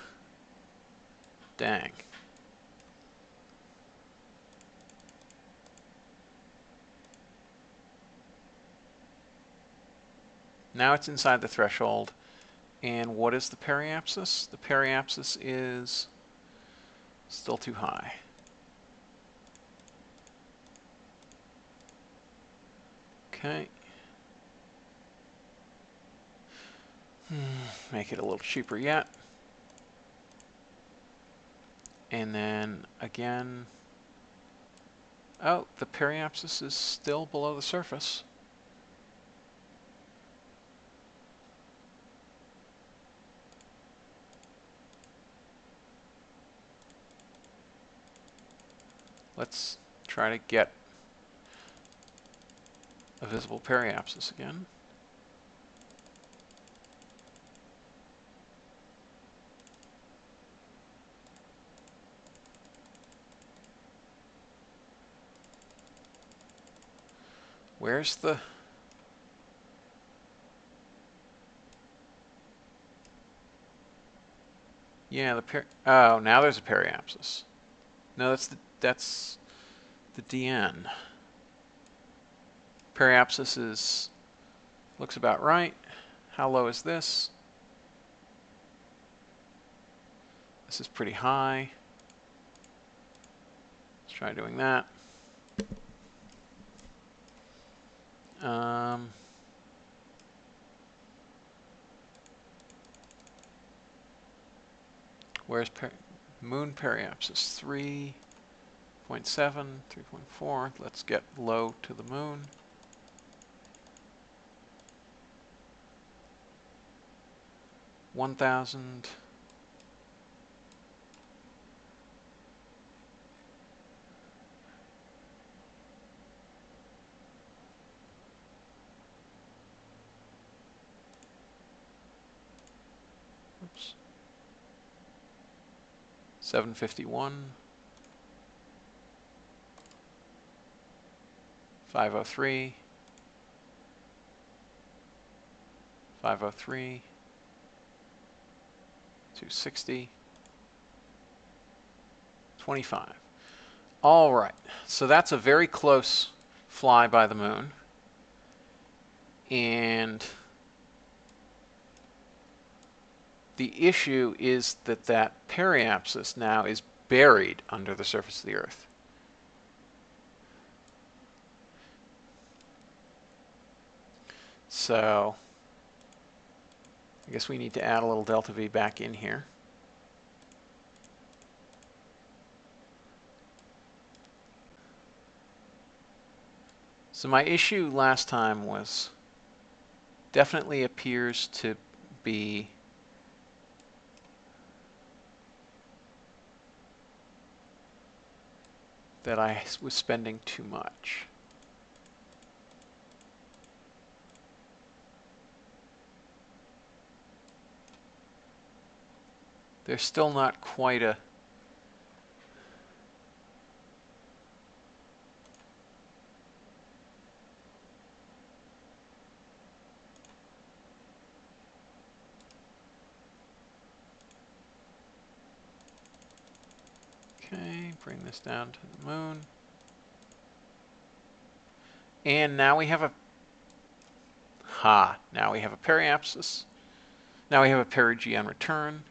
Dang. Now it's inside the threshold. And what is the periapsis? The periapsis is still too high. Okay. Make it a little cheaper yet. And then again, oh, the periapsis is still below the surface. Let's try to get a visible periapsis again. Where's the... Yeah, oh, now there's a periapsis. No, that's the DN. Periapsis looks about right. How low is this? This is pretty high. Let's try doing that. Where's moon periapsis? 3.7, 3.4. Let's get low to the moon. $1,000. Oops. 751. 503. 503. 260. 25. All right, so that's a very close fly by the moon. And the issue is that that periapsis now is buried under the surface of the Earth. So I guess we need to add a little delta V back in here. So my issue last time was definitely appears to be that I was spending too much. There's still not quite a okay, bring this down to the moon. And now we have a now we have a periapsis. Now we have a perigee on return.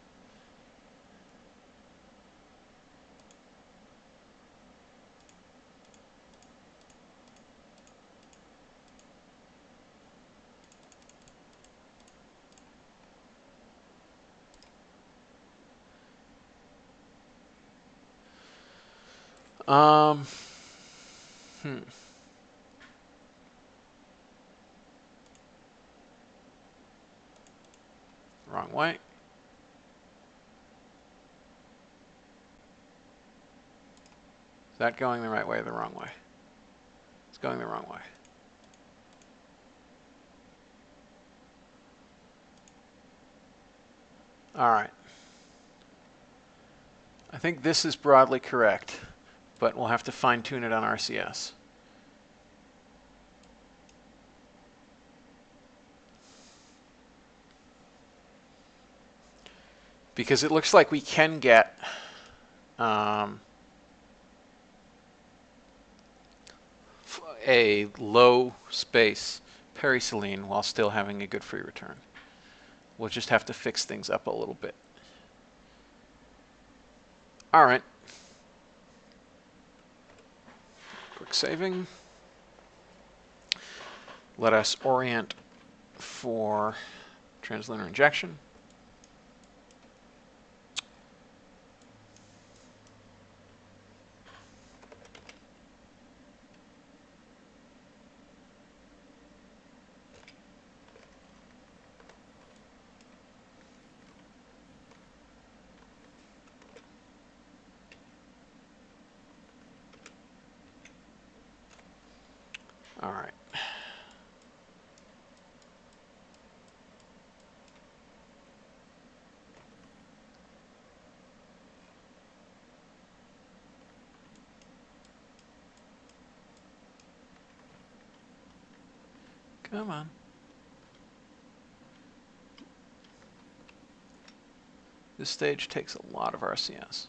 Um, Wrong way. Is that going the right way or the wrong way? It's going the wrong way. All right. I think this is broadly correct, but we'll have to fine-tune it on RCS. Because it looks like we can get a low space periselene while still having a good free return. We'll just have to fix things up a little bit. All right. Quick saving. Let us orient for translunar injection. All right. Come on. This stage takes a lot of RCS.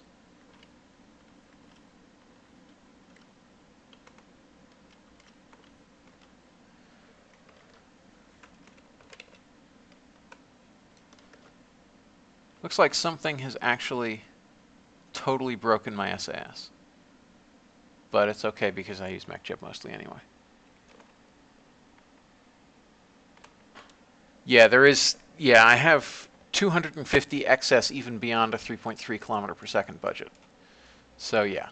Looks like something has actually totally broken my SAS. But it's okay because I use MechJeb mostly anyway. Yeah, there is. Yeah, I have 250 excess even beyond a 3.3 kilometer per second budget. So yeah.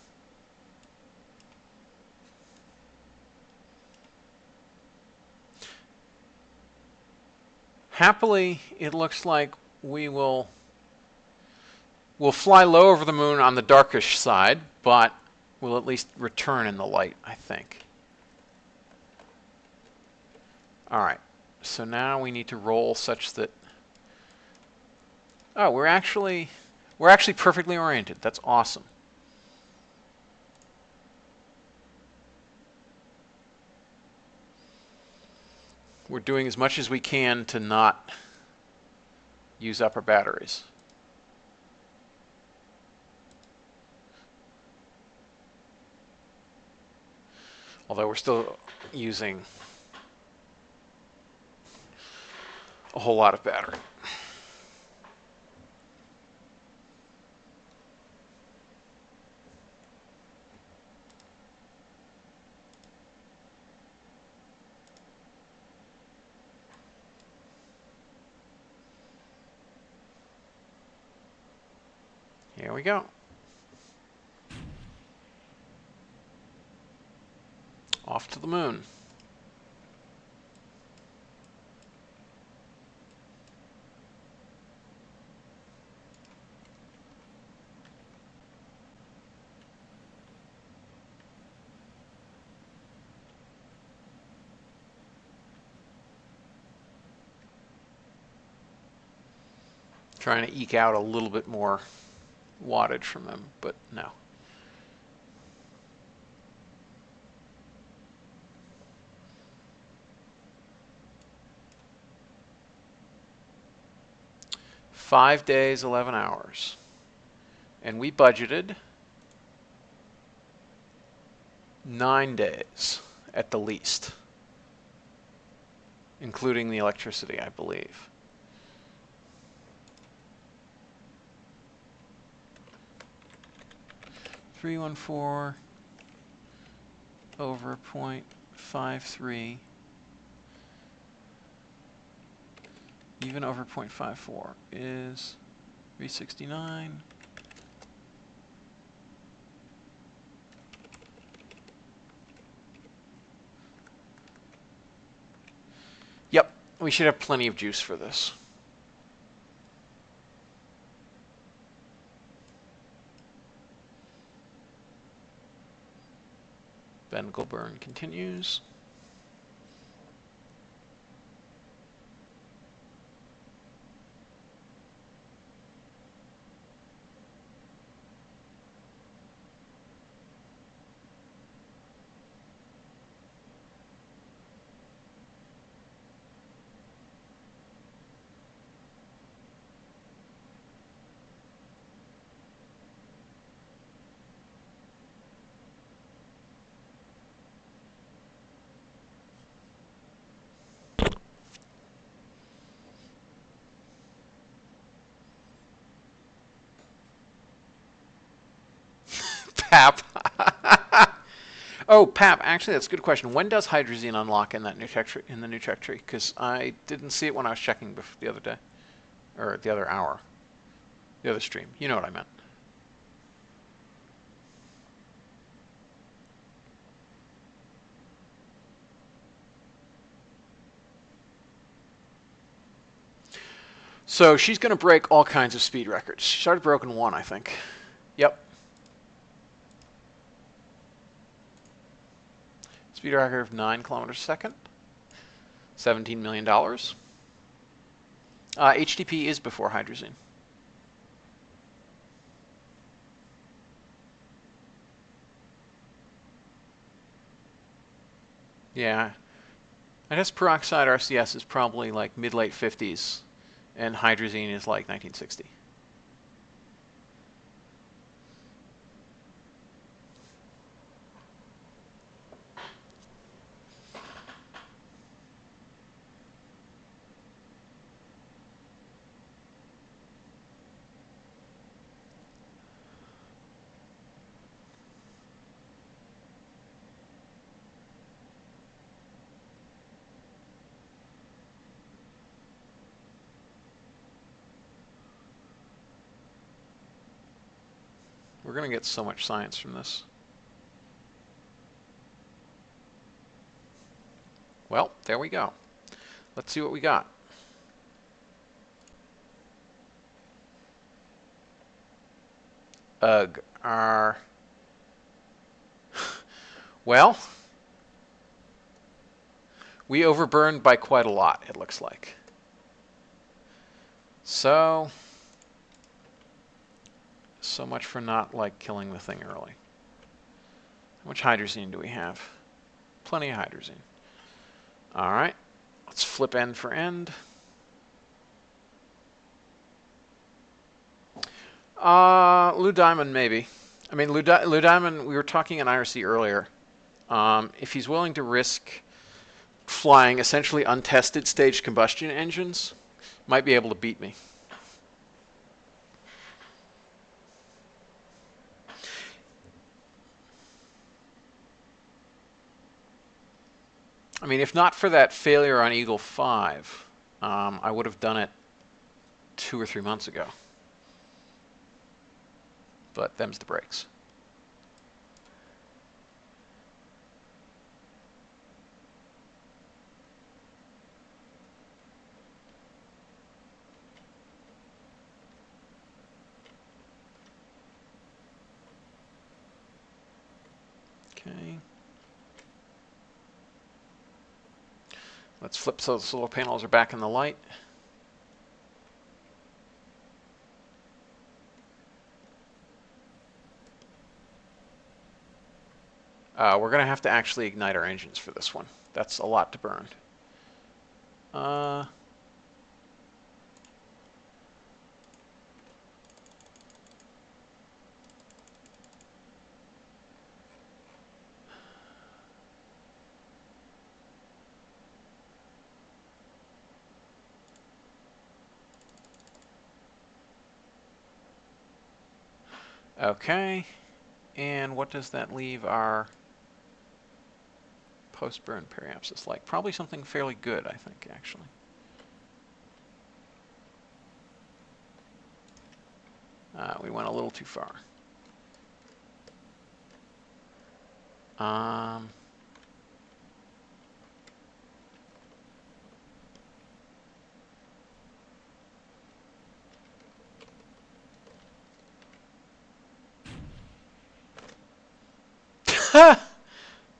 Happily, it looks like we'll fly low over the moon on the darkish side, but we'll at least return in the light, I think. All right. So now we need to roll such that we're actually perfectly oriented. That's awesome. We're doing as much as we can to not use up our batteries. Although we're still using a whole lot of battery. Here we go. Off to the moon. Trying to eke out a little bit more wattage from them, but no. Five days, 11 hours. And we budgeted 9 days at the least, including the electricity, I believe. .314 over 0.53 even over 0.54 is 369. Yep, we should have plenty of juice for this. Bengal burn continues. Pap. Oh, Pap. Actually, that's a good question. When does hydrazine unlock in that new tech tree? In the new tech tree? Because I didn't see it when I was checking the other day, or the other hour, the other stream. You know what I meant. So she's going to break all kinds of speed records. She started broken 1, I think. Yep. Speed record of 9 kilometers a second. $17 million. HTP is before hydrazine. Yeah. I guess peroxide RCS is probably like mid-late 50s, and hydrazine is like 1960. We're going to get so much science from this. Well, there we go. Let's see what we got. Ugh. Well, we overburned by quite a lot, it looks like. So much for not like killing the thing early. How much hydrazine do we have? Plenty of hydrazine. All right, let's flip end for end. Lou Diamond, maybe. I mean, Lou Diamond, we were talking in IRC earlier. If he's willing to risk flying essentially untested staged combustion engines, might be able to beat me. I mean, if not for that failure on Eagle 5, I would have done it 2 or 3 months ago. But them's the breaks. Okay. Let's flip so the solar panels are back in the light. We're going to have to actually ignite our engines for this one. That's a lot to burn. Okay, and what does that leave our post-burn periapsis like? Probably something fairly good, I think, actually. We went a little too far.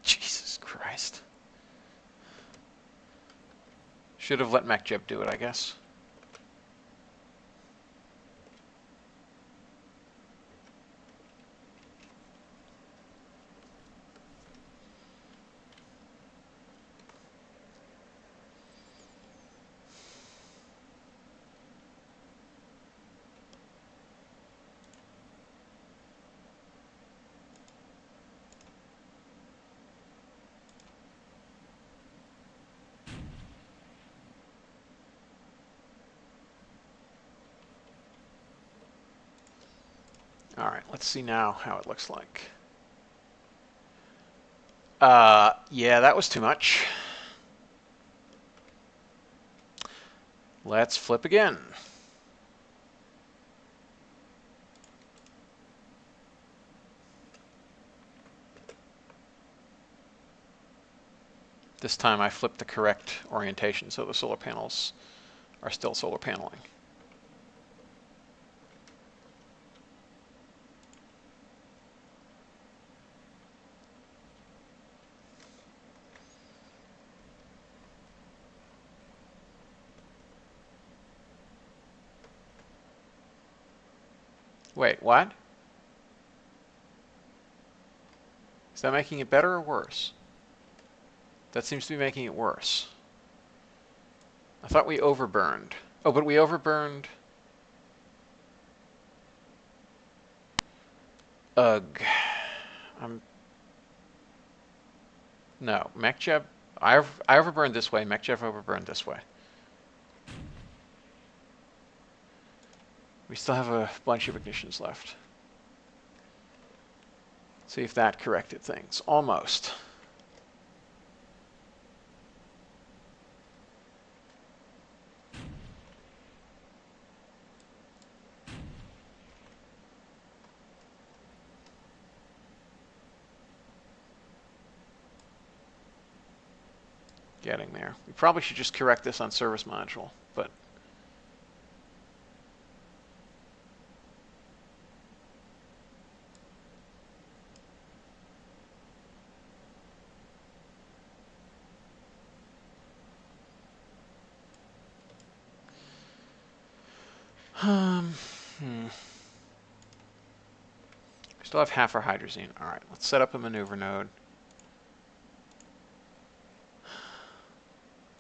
Jesus Christ. Should have let MechJeb do it, I guess. All right, let's see now how it looks like. Yeah, that was too much. Let's flip again. This time I flipped the correct orientation, so the solar panels are still solar paneling. Wait, what? Is that making it better or worse? That seems to be making it worse. I thought we overburned. Oh, but we overburned. Ugh. No, MechJeb. I overburned this way. MechJeb overburned this way. We still have a bunch of ignitions left. See if that corrected things. Almost. Getting there. We probably should just correct this on service module, but we still have half our hydrazine. All right, let's set up a maneuver node.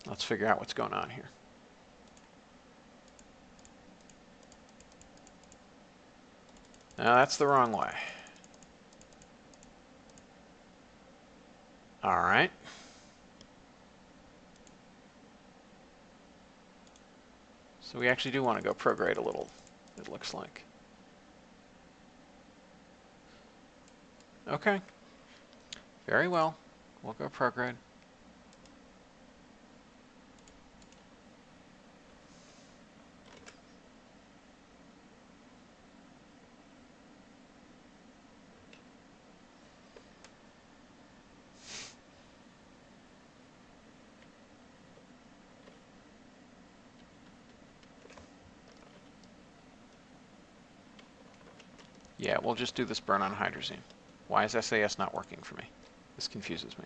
Let's figure out what's going on here. No, that's the wrong way. All right. So we actually do want to go prograde a little, it looks like. Okay. Very well. We'll go prograde. Yeah, we'll just do this burn on hydrazine. Why is SAS not working for me? This confuses me.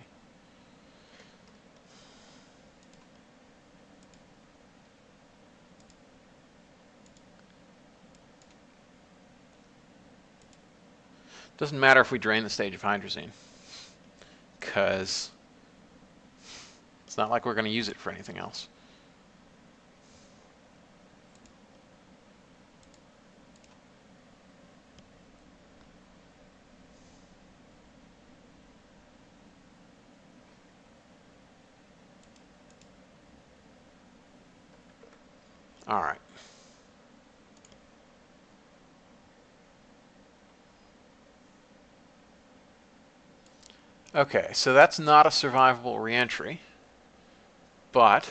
Doesn't matter if we drain the stage of hydrazine. because it's not like we're going to use it for anything else. All right. Okay, so that's not a survivable reentry, but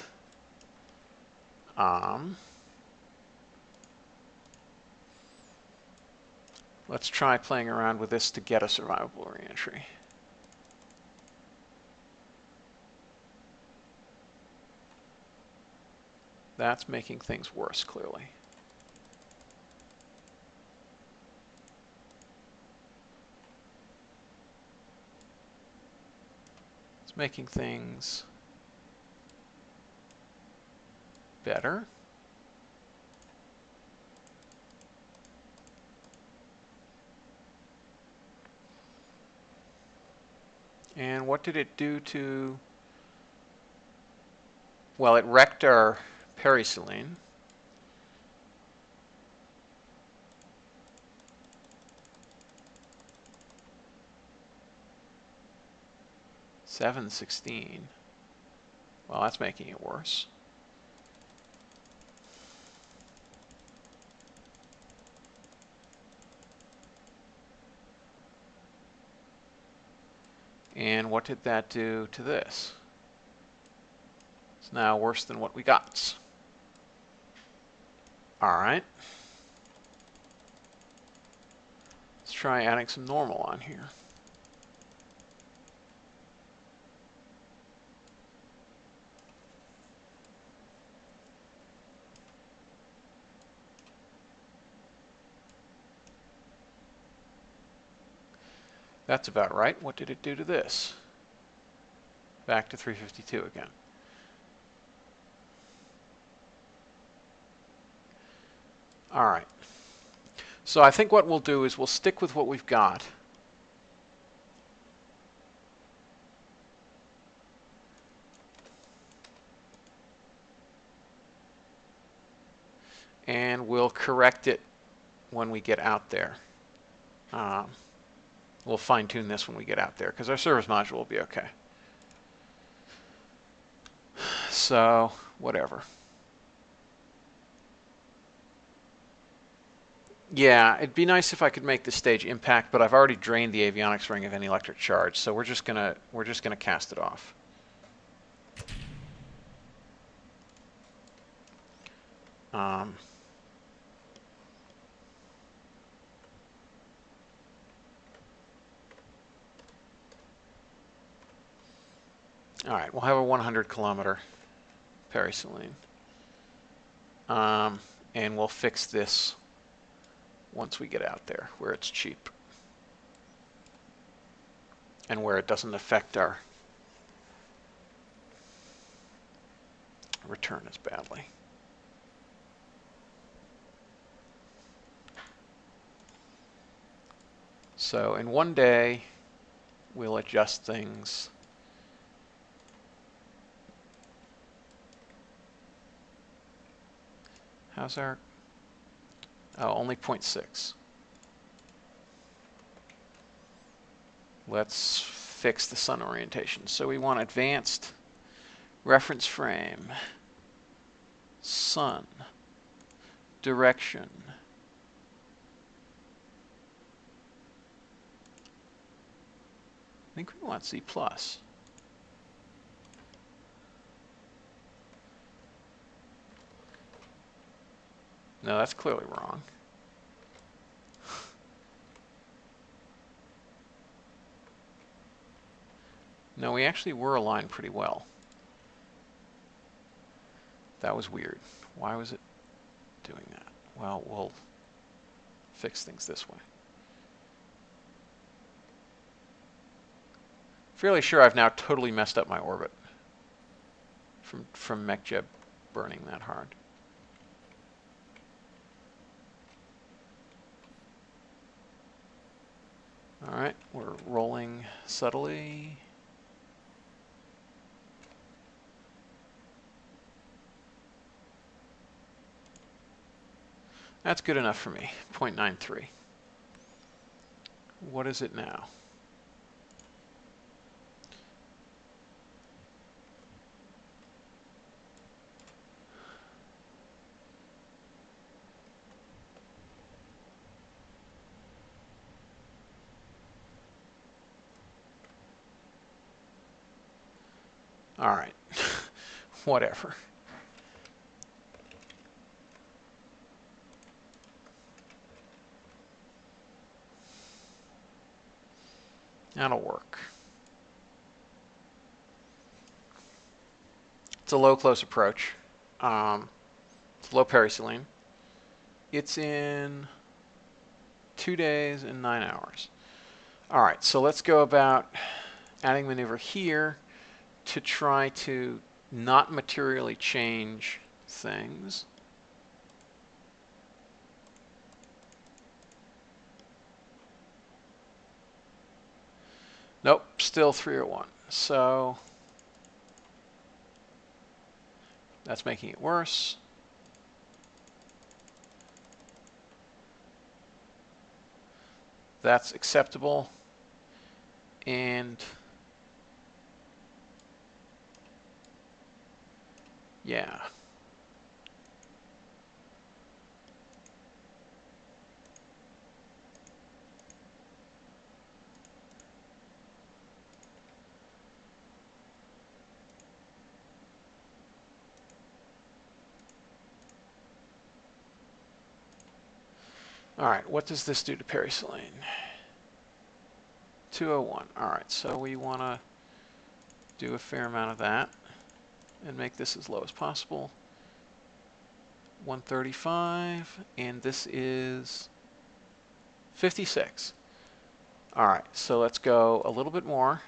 let's try playing around with this to get a survivable reentry. That's making things worse, clearly. It's making things better. And what did it do to... Well, it wrecked our periselene. $716. Well, that's making it worse. And what did that do to this? It's now worse than what we got. All right. Let's try adding some normal on here. That's about right. What did it do to this? Back to 352 again. All right. So I think what we'll do is we'll stick with what we've got. And we'll correct it when we get out there. We'll fine-tune this when we get out there, because our service module will be okay. So, whatever. Yeah, it'd be nice if I could make this stage impact, but I've already drained the avionics ring of any electric charge, so we're just gonna cast it off. All right, we'll have a 100-kilometer periselene. And we'll fix this once we get out there, where it's cheap. And where it doesn't affect our return as badly. So in one day, we'll adjust things. How's our... Oh, only 0.6. Let's fix the sun orientation. So we want advanced reference frame, sun, direction. I think we want C+. No, that's clearly wrong. No, we actually were aligned pretty well. That was weird. Why was it doing that? Well, we'll fix things this way. Fairly sure I've now totally messed up my orbit from MechJeb burning that hard. All right, we're rolling subtly. That's good enough for me, 0.93. What is it now? All right, whatever. That'll work. It's a low close approach. It's low periselene. It's in 2 days and 9 hours. All right, so let's go about adding maneuver here to try to not materially change things. Nope, still 301. So that's making it worse. That's acceptable. And yeah. All right, what does this do to periselene? 201. All right, so we want to do a fair amount of that and make this as low as possible. 135, and this is 56. All right, so let's go a little bit more.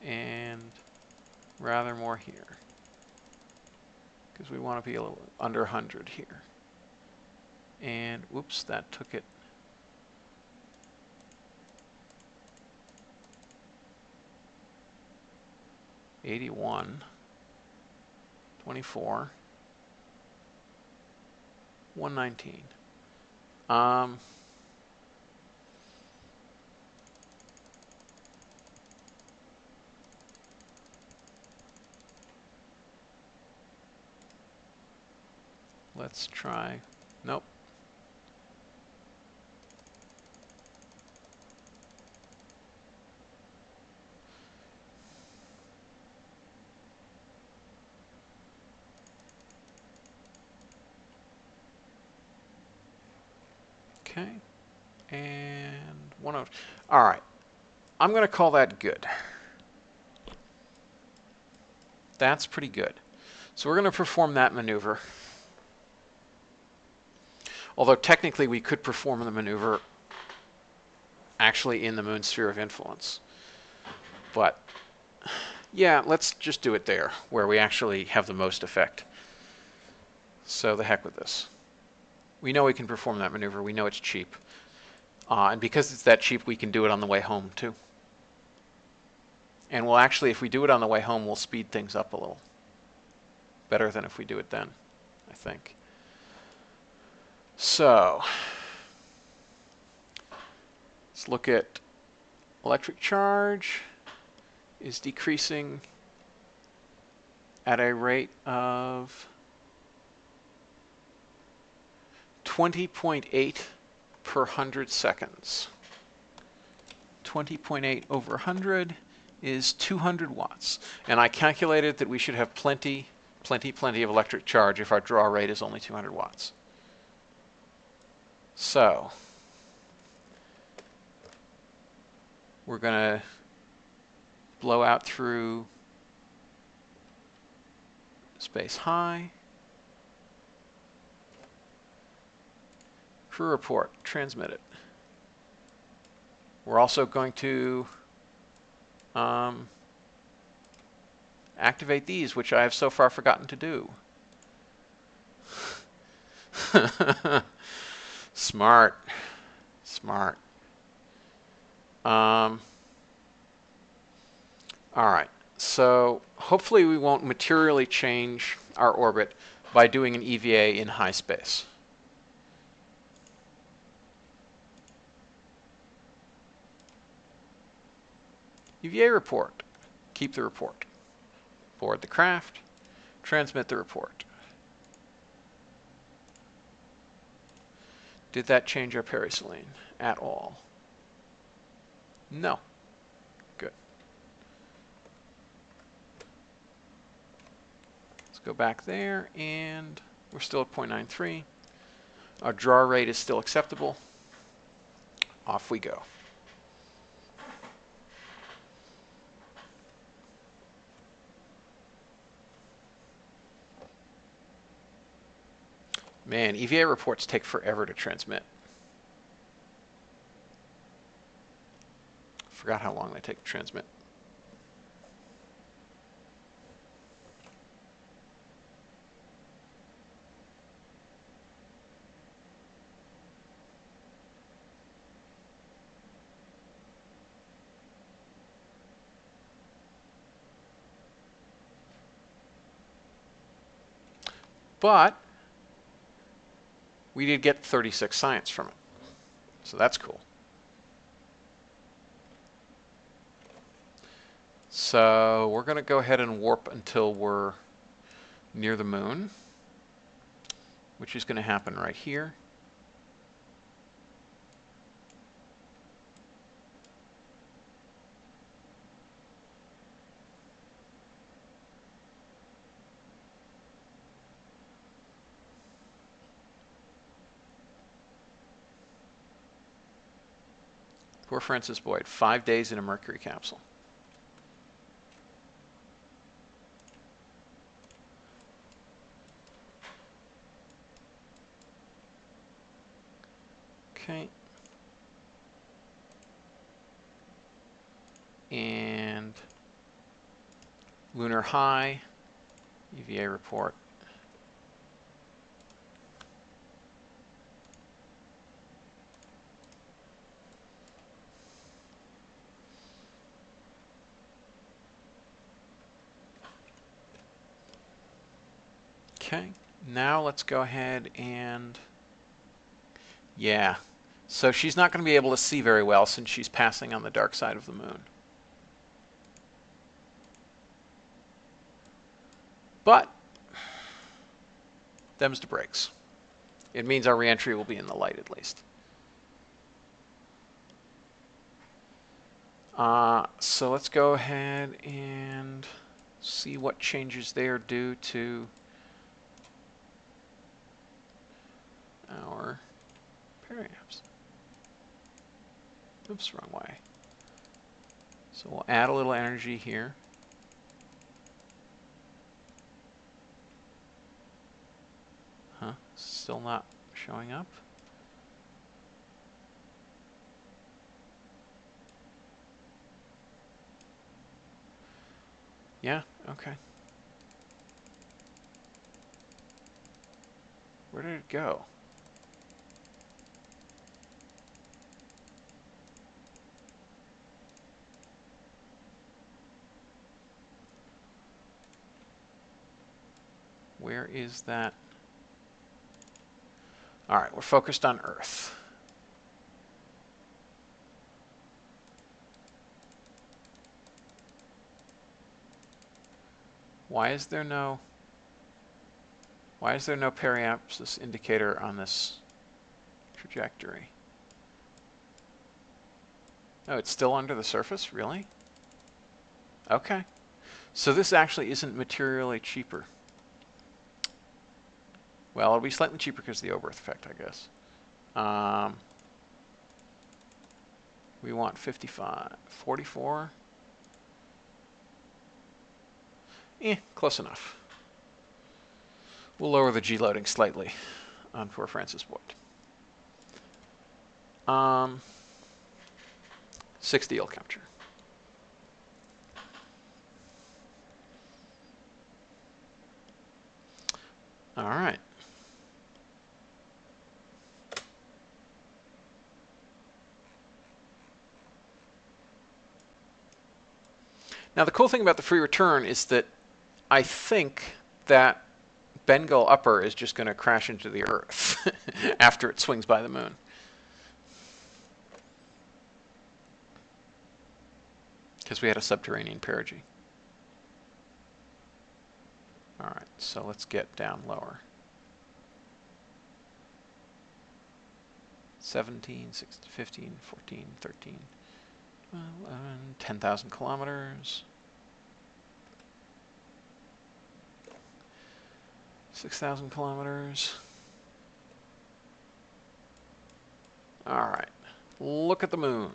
And rather more here, because we want to be a little under 100 here. And whoops, that took it. $81, 24, 119. Let's try. Nope. Okay. And 100. All right. I'm going to call that good. That's pretty good. So we're going to perform that maneuver. Although technically we could perform the maneuver actually in the moon's sphere of influence. But yeah, let's just do it there, where we actually have the most effect. So the heck with this. We know we can perform that maneuver. We know it's cheap. And because it's that cheap, we can do it on the way home too. And we'll actually, if we do it on the way home, we'll speed things up a little. Better than if we do it then, I think. So let's look at electric charge is decreasing at a rate of 20.8 per 100 seconds. 20.8 over 100 is 200 watts. And I calculated that we should have plenty of electric charge if our draw rate is only 200 watts. So we're going to blow out through space high. Crew report, transmit it. We're also going to activate these, which I have so far forgotten to do. Smart. Smart. All right. So hopefully we won't materially change our orbit, by doing an EVA in high space. EVA report. Keep the report. Board the craft. Transmit the report. Did that change our periselene at all? No. Good. Let's go back there, and we're still at 0.93. Our draw rate is still acceptable. Off we go. Man, EVA reports take forever to transmit. Forgot how long they take to transmit. But we did get 36 science from it. So that's cool. So we're going to go ahead and warp until we're near the moon, which is going to happen right here. Poor Francis Boyd, 5 days in a Mercury capsule. Okay. And lunar high, EVA report. Okay, now let's go ahead and, yeah, so she's not going to be able to see very well since she's passing on the dark side of the moon. But, them's the breaks. It means our reentry will be in the light at least. So let's go ahead and see what changes there due to our periapps. Oops, wrong way. So we'll add a little energy here. Huh? Still not showing up? Yeah, okay. Where did it go? Where is that? All right, we're focused on Earth. Why is there no periapsis indicator on this trajectory? Oh, it's still under the surface? Really? Okay. So this actually isn't materially cheaper. Well, it'll be slightly cheaper because of the Oberth effect, I guess. We want 55, 44. Close enough. We'll lower the G loading slightly on poor Francis Boyd. 60 yield capture. All right. Now the cool thing about the free return is that I think that Bengal upper is just going to crash into the Earth after it swings by the moon. Because we had a subterranean perigee. All right, so let's get down lower. 17, 16, 15, 14, 13, 11, 10,000 kilometers. 6,000 kilometers. All right, look at the moon.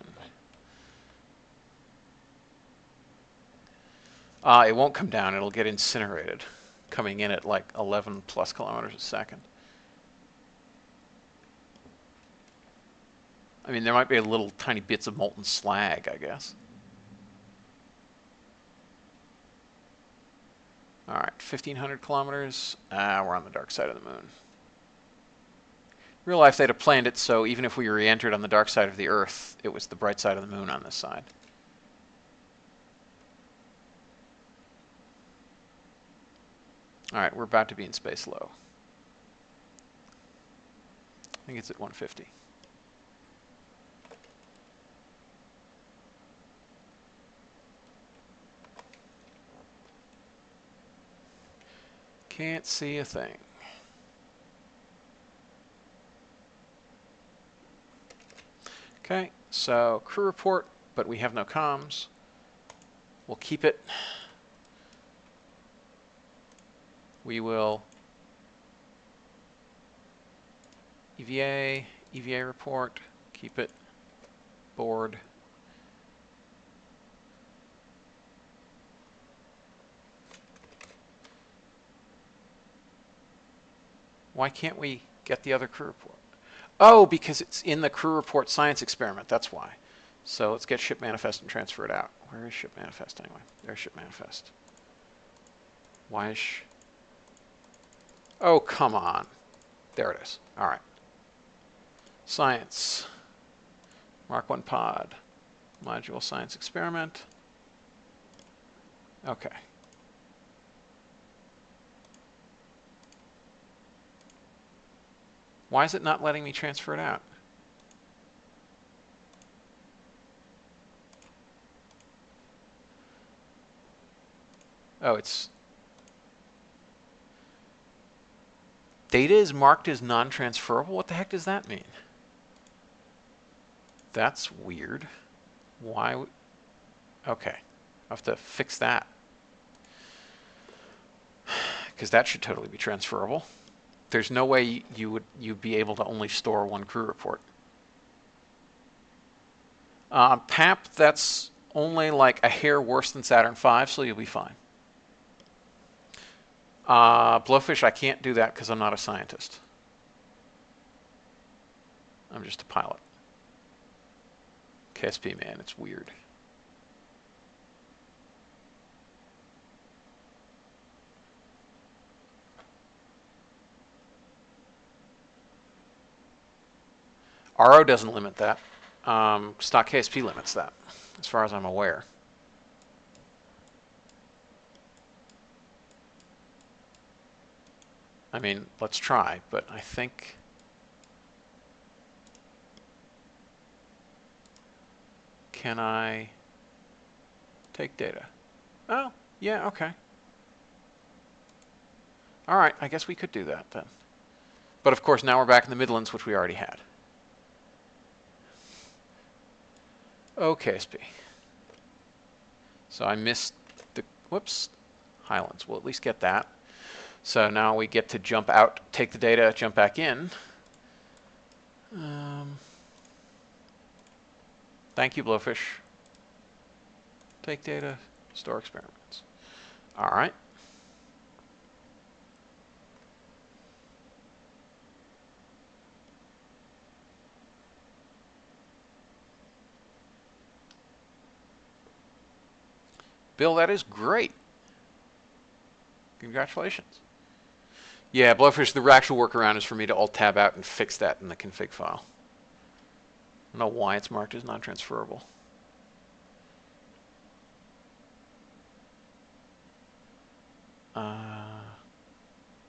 It won't come down, it'll get incinerated, coming in at like 11 plus kilometers a second. I mean, there might be a little tiny bits of molten slag, I guess. All right, 1,500 kilometers. We're on the dark side of the moon. In real life, they'd have planned it so even if we re-entered on the dark side of the Earth, it was the bright side of the moon on this side. All right, we're about to be in space low. I think it's at 150. Can't see a thing. Okay, so crew report, but we have no comms. We'll keep it. We will EVA report, keep it, board. Why can't we get the other crew report? Oh, because it's in the crew report science experiment, that's why. So let's get ShipManifest and transfer it out. Where is ShipManifest anyway? There's ShipManifest. Why is Oh, come on. There it is. All right. Science. Mark 1 pod. Module science experiment. Okay. Why is it not letting me transfer it out? Oh, it's... Data is marked as non-transferable? What the heck does that mean? That's weird. Why? Okay. I'll have to fix that. Because that should totally be transferable. There's no way you'd be able to only store one crew report. PAP, that's only like a hair worse than Saturn V, so you'll be fine. Blowfish, I can't do that because I'm not a scientist. I'm just a pilot. KSP, man, it's weird. RO doesn't limit that. Stock KSP limits that, as far as I'm aware. I mean, let's try, but I think... Can I take data? Oh, yeah, okay. All right, I guess we could do that then. But of course, now we're back in the Midlands, which we already had. Okay, SP. So I missed the, whoops, Highlands. We'll at least get that. So now we get to jump out, take the data, jump back in. Thank you, Blowfish. Take data, store experiments. All right. Bill, that is great. Congratulations. Yeah, Blowfish, the actual workaround is for me to Alt-Tab out and fix that in the config file. I don't know why it's marked as non-transferable.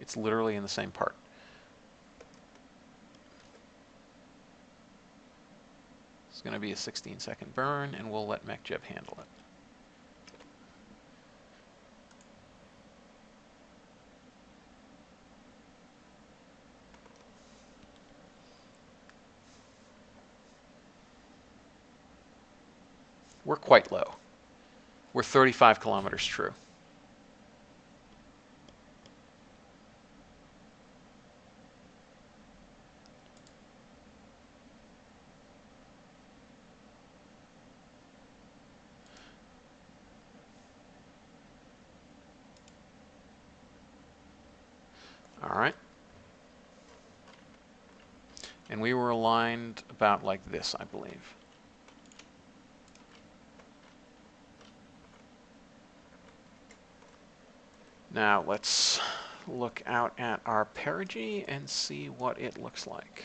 It's literally in the same part. It's going to be a 16-second burn, and we'll let MechJeb handle it. We're quite low. We're 35 kilometers true. All right. And we were aligned about like this, I believe. Now let's look out at our perigee and see what it looks like.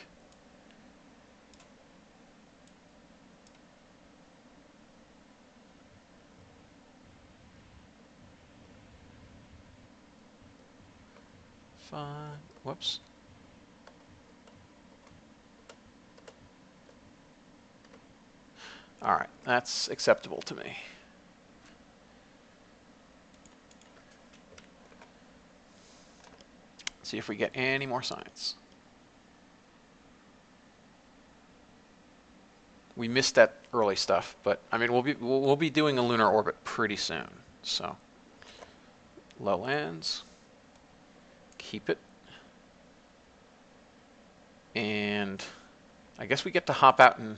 Fine. Whoops. All right, that's acceptable to me. See if we get any more signs. We missed that early stuff, but I mean we'll be doing a lunar orbit pretty soon. So low lands, keep it, and I guess we get to hop out and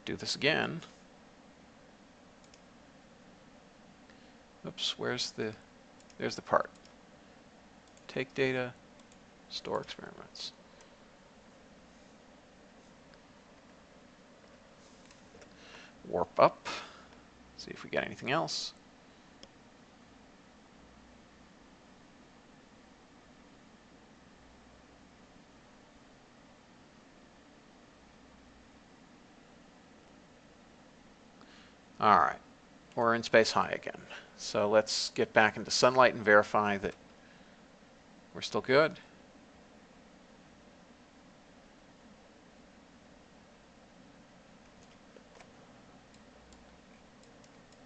do this again. Oops, there's the part. Take data, store experiments. Warp up, see if we get anything else. All right, we're in space high again. So let's get back into sunlight and verify that we're still good.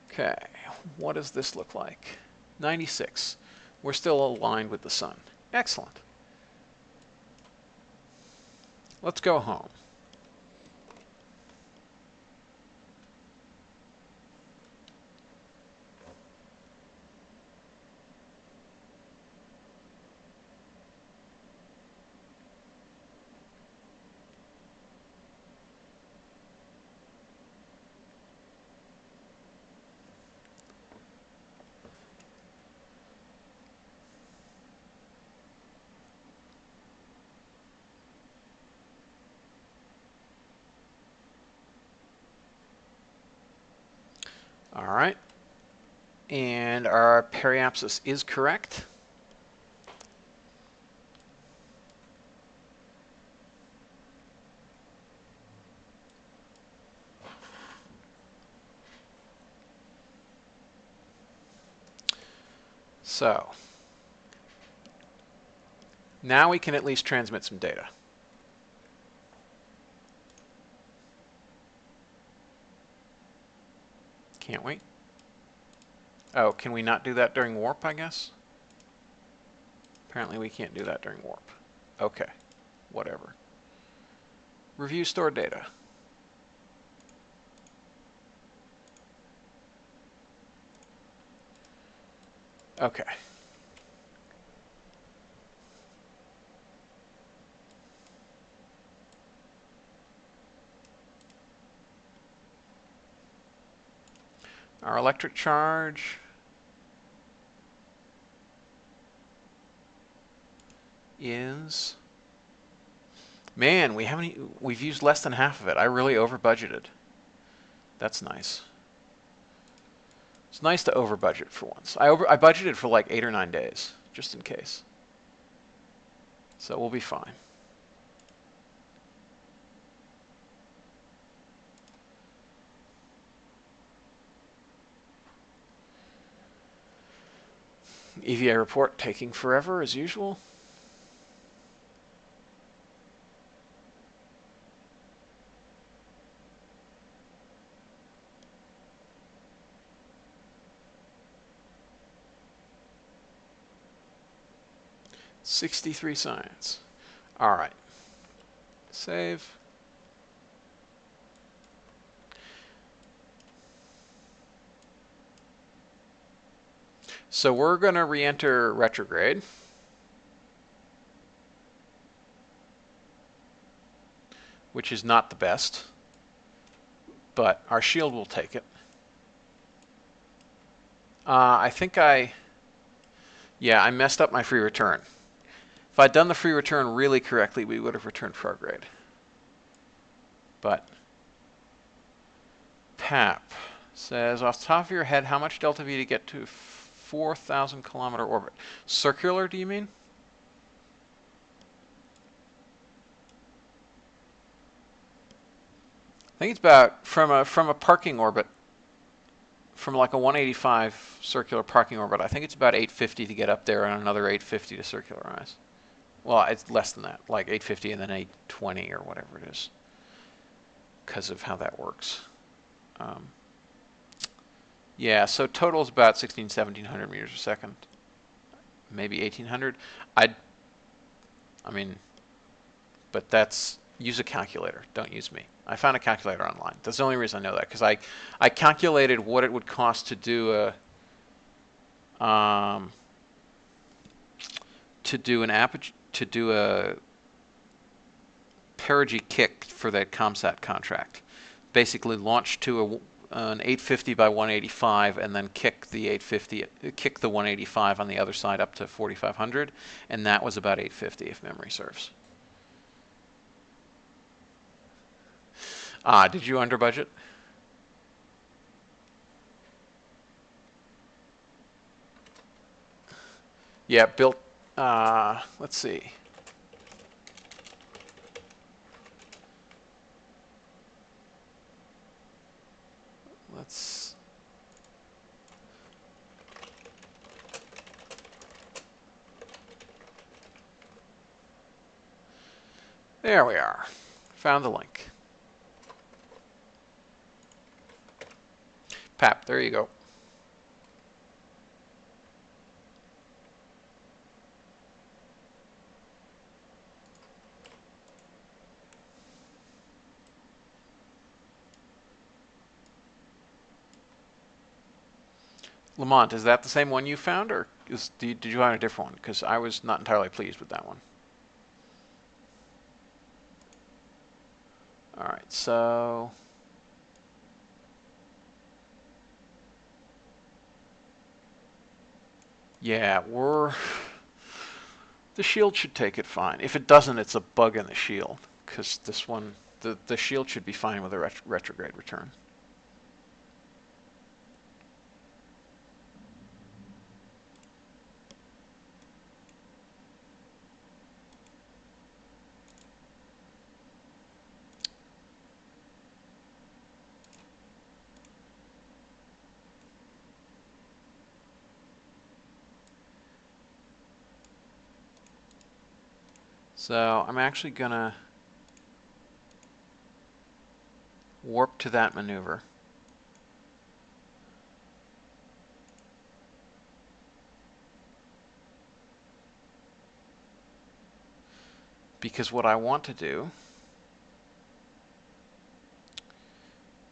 Okay, what does this look like? 96. We're still aligned with the sun. Excellent. Let's go home. All right, and our periapsis is correct. So now we can at least transmit some data. Can't we? Oh, can we not do that during warp, I guess? Apparently we can't do that during warp. Okay, whatever. Review stored data. Okay. Our electric charge is, man, we've used less than half of it. I really over budgeted. That's nice. It's nice to over budget for once. I budgeted for like 8 or 9 days, just in case. So we'll be fine. EVA report taking forever as usual. 63 science. All right. Save. So we're going to re-enter retrograde. Which is not the best, but our shield will take it. I think I messed up my free return. If I'd done the free return really correctly, we would have returned prograde. But Pap says, off the top of your head, how much delta V to get to 4,000 kilometer orbit? Circular, do you mean? I think it's about from a parking orbit, from like a 185 circular parking orbit. I think it's about 850 to get up there and another 850 to circularize. Well, it's less than that, like 850 and then 820 or whatever it is, because of how that works. Yeah, so total is about 1700 meters a second, maybe 1800. I mean, but that's, use a calculator. Don't use me. I found a calculator online. That's the only reason I know that, because I calculated what it would cost to do an perigee kick for that ComSat contract. Basically, launch to an 850 by 185, and then kick the 185 on the other side up to 4500, and that was about 850 if memory serves. Did you under budget? Yeah, built, let's see. There we are. Found the link. Pap, there you go. Lamont, is that the same one you found, or did you find a different one? Because I was not entirely pleased with that one. All right, so yeah, the shield should take it fine. If it doesn't, it's a bug in the shield, because this one, the shield should be fine with a retrograde return. So I'm actually going to warp to that maneuver. Because what I want to do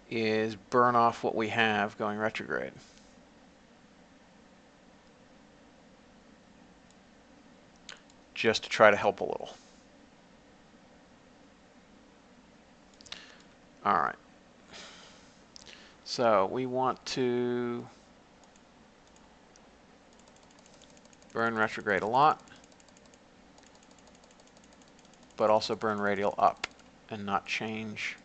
is burn off what we have going retrograde. Just to try to help a little. All right. So we want to burn retrograde a lot, but also burn radial up and not change.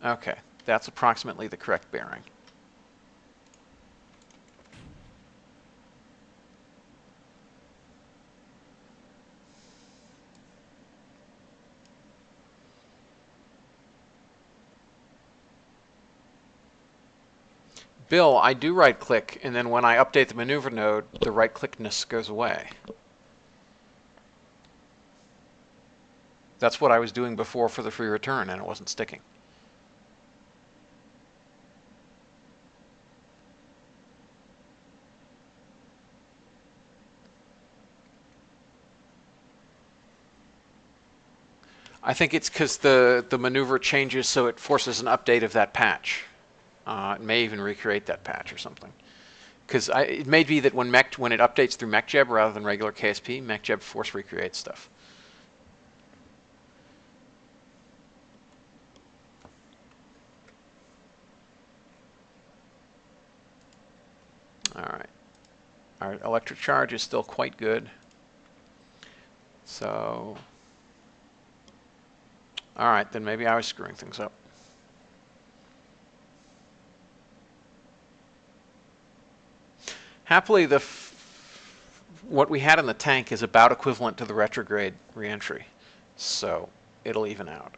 Okay, that's approximately the correct bearing. Bill, I do right-click, and then when I update the maneuver node, the right-clickness goes away. That's what I was doing before for the free return, and it wasn't sticking. I think it's because the maneuver changes, so it forces an update of that patch. It may even recreate that patch or something. Because it may be that when it updates through MechJeb rather than regular KSP, MechJeb force recreates stuff. All right. Our electric charge is still quite good. So, all right, then maybe I was screwing things up. Happily, what we had in the tank is about equivalent to the retrograde reentry, so it'll even out.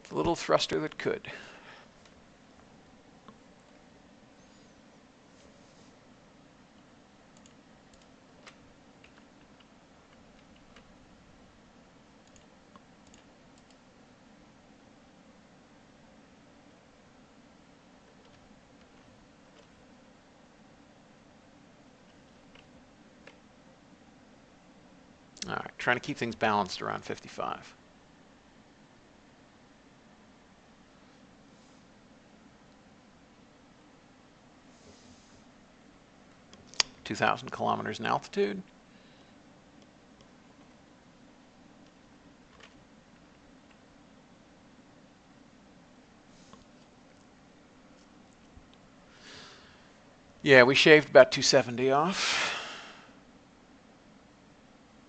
The little thruster that could. All right, trying to keep things balanced around 55. (2,000 kilometers in altitude). Yeah, we shaved about 270 off.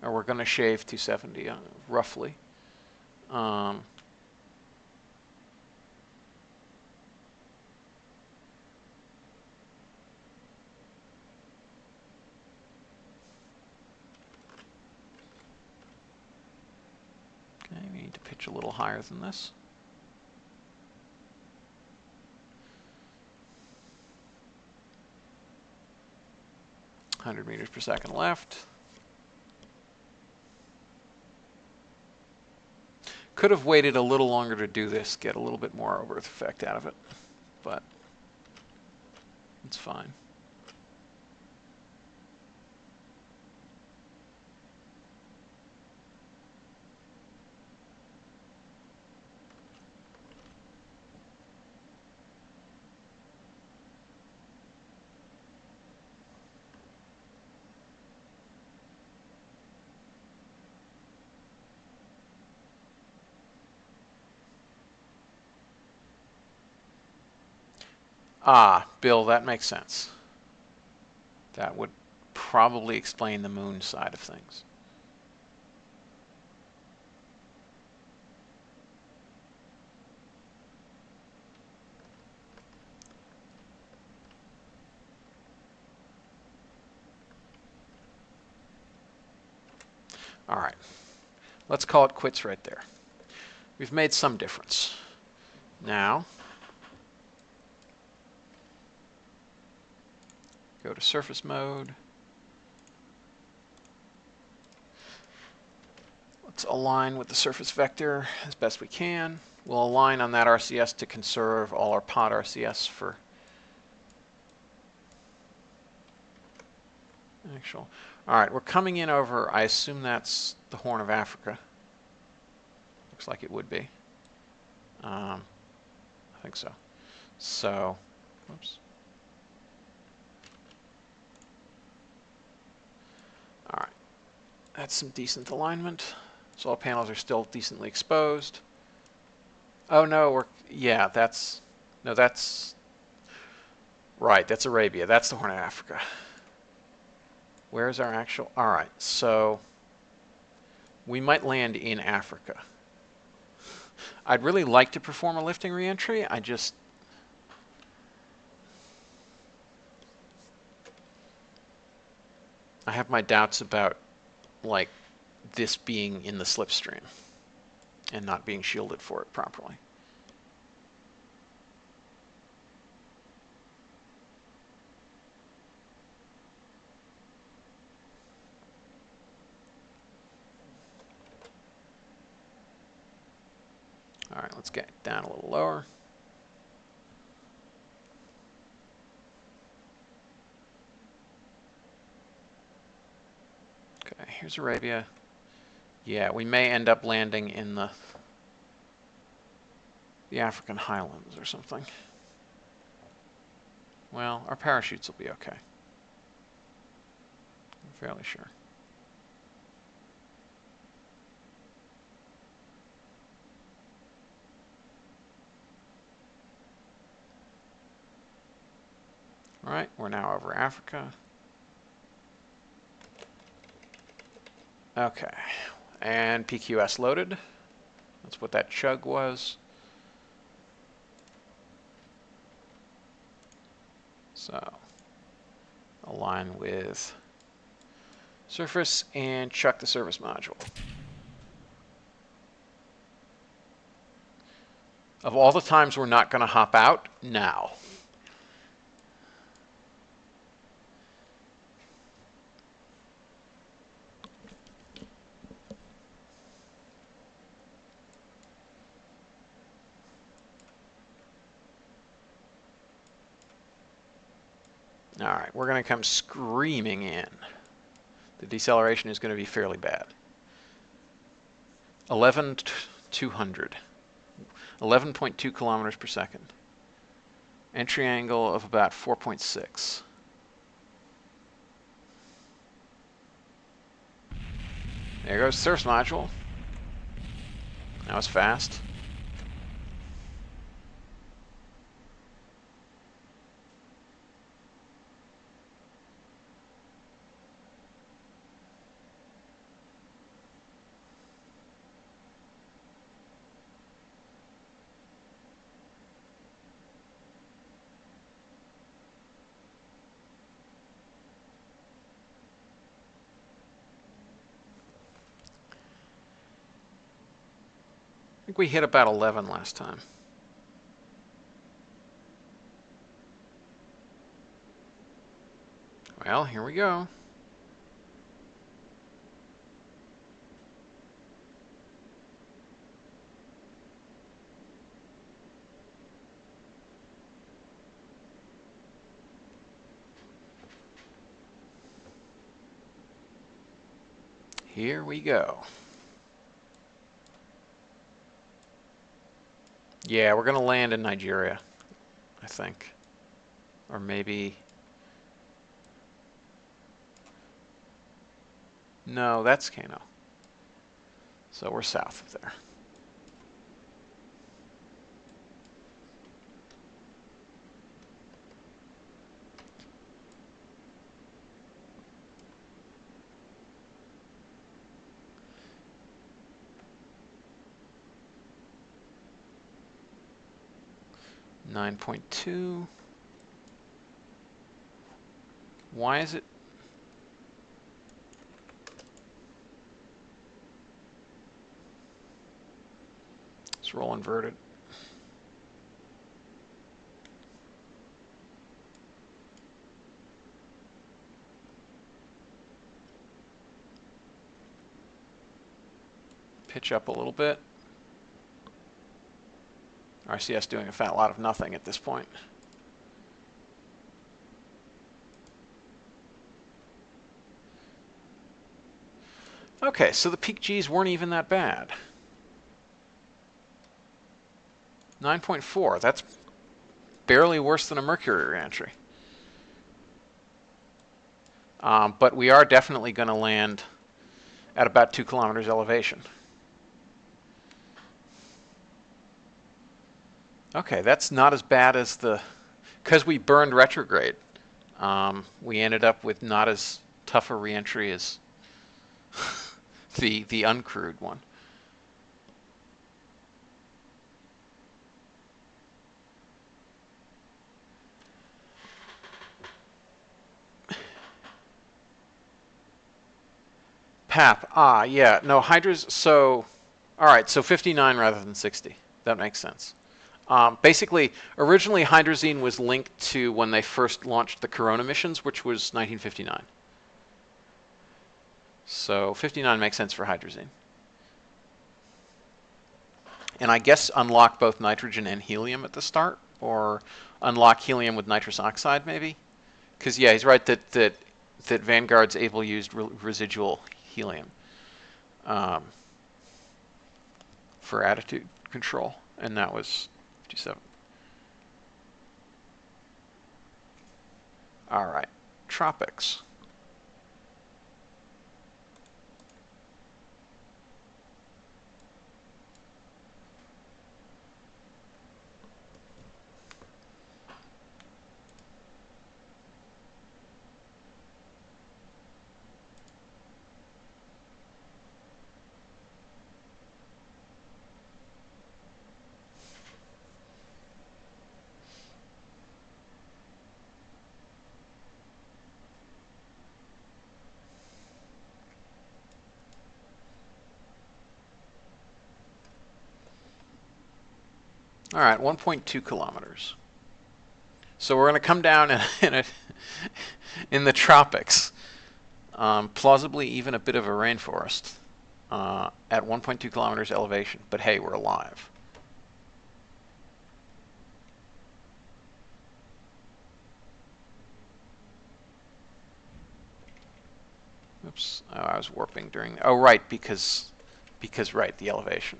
Or we're going to shave 270 roughly. Okay, we need to pitch a little higher than this. (100 meters per second left). Could have waited a little longer to do this, get a little bit more over-earth effect out of it, but it's fine. Ah, Bill, that makes sense. That would probably explain the moon side of things. All right, let's call it quits right there. We've made some difference. Now, go to surface mode. Let's align with the surface vector as best we can. We'll align on that RCS to conserve all our pod RCS for actual. All right, we're coming in over, I assume that's the Horn of Africa. Looks like it would be. I think so. So, whoops. All right, that's some decent alignment. So all panels are still decently exposed. Oh no, yeah, that's right, that's Arabia. That's the Horn of Africa. Where's our actual? All right, so we might land in Africa. I'd really like to perform a lifting reentry. I just I have my doubts about like this being in the slipstream and not being shielded for it properly. All right, let's get down a little lower. Okay, here's Arabia. Yeah, we may end up landing in the African highlands or something. Well, our parachutes will be okay. I'm fairly sure. All right, we're now over Africa. Okay, and PQS loaded. That's what that chug was. So, align with surface and chuck the service module. Of all the times we're not going to hop out, now. All right, we're going to come screaming in. The deceleration is going to be fairly bad. 11,200. 11.2 kilometers per second. Entry angle of about 4.6. There goes the service module. That was fast. I think we hit about 11 last time. Well, here we go. Here we go. Yeah, we're going to land in Nigeria, I think. Or maybe... No, that's Kano. So we're south of there. $9.2. Why is it? Let's roll inverted. Pitch up a little bit. RCS doing a fat lot of nothing at this point. Okay, so the peak Gs weren't even that bad. 9.4, that's barely worse than a Mercury reentry. But we are definitely going to land at about 2 kilometers elevation. Okay, that's not as bad as the... Because we burned retrograde, we ended up with not as tough a reentry as the uncrewed one. Pap. Ah, yeah. No, Hydra's. So, all right. So 59 rather than 60. That makes sense. Basically, originally hydrazine was linked to when they first launched the Corona missions, which was 1959. So 59 makes sense for hydrazine. And I guess unlock both nitrogen and helium at the start, or unlock helium with nitrous oxide, maybe. Because yeah, he's right that Vanguard's able used residual helium for attitude control, and that was 57. All right, tropics. All right, 1.2 kilometers. So we're going to come down in the tropics, plausibly even a bit of a rainforest, at 1.2 kilometers elevation. But hey, we're alive. Oops. Oh, I was warping during. Oh, right, because right, the elevation.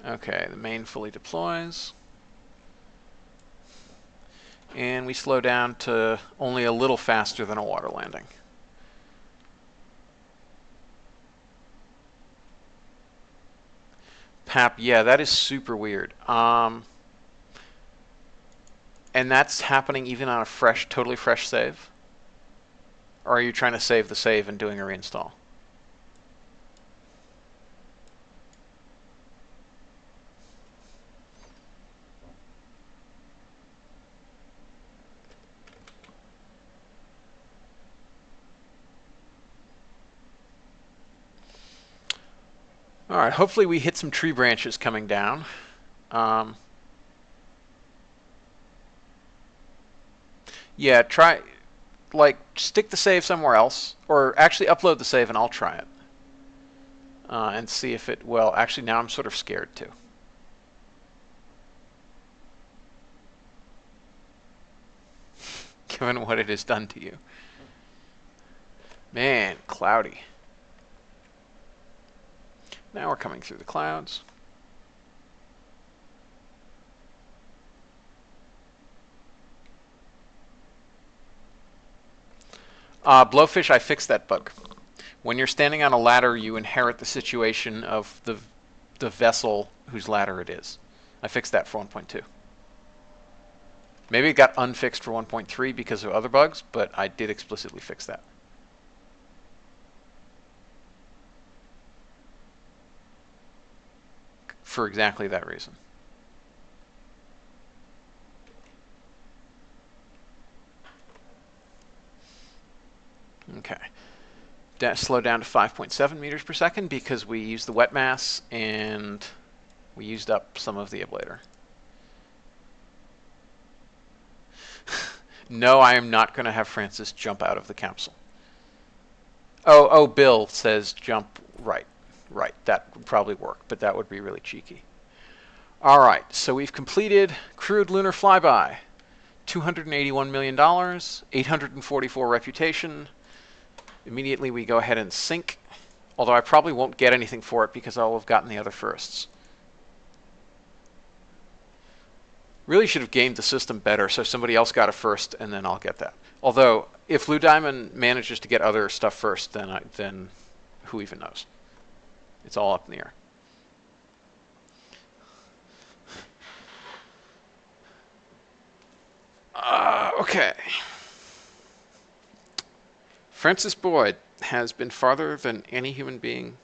Okay, the main fully deploys. And we slow down to only a little faster than a water landing. Pap, yeah, that is super weird. And that's happening even on a totally fresh save? Or are you trying to save the save and doing a reinstall? All right, hopefully we hit some tree branches coming down. Yeah, try, like, stick the save somewhere else, or actually upload the save and I'll try it. And see if it, well, actually now I'm sort of scared too. Given what it has done to you. Man, cloudy. Now we're coming through the clouds. Blowfish, I fixed that bug. When you're standing on a ladder, you inherit the situation of the vessel whose ladder it is. I fixed that for 1.2. Maybe it got unfixed for 1.3 because of other bugs, but I did explicitly fix that. For exactly that reason. Okay. Slow down to 5.7 meters per second because we used the wet mass and we used up some of the ablator. No, I am not going to have Francis jump out of the capsule. Oh, Bill says jump right. Right, that would probably work, but that would be really cheeky. All right, so we've completed crewed lunar flyby. $281 million, 844 reputation. Immediately we go ahead and sync, although I probably won't get anything for it because I'll have gotten the other firsts. Really should have gamed the system better so somebody else got it first and then I'll get that. Although, if Blue Diamond manages to get other stuff first, then who even knows? It's all up in the air. Okay. Francis Boyd, has been farther than any human being,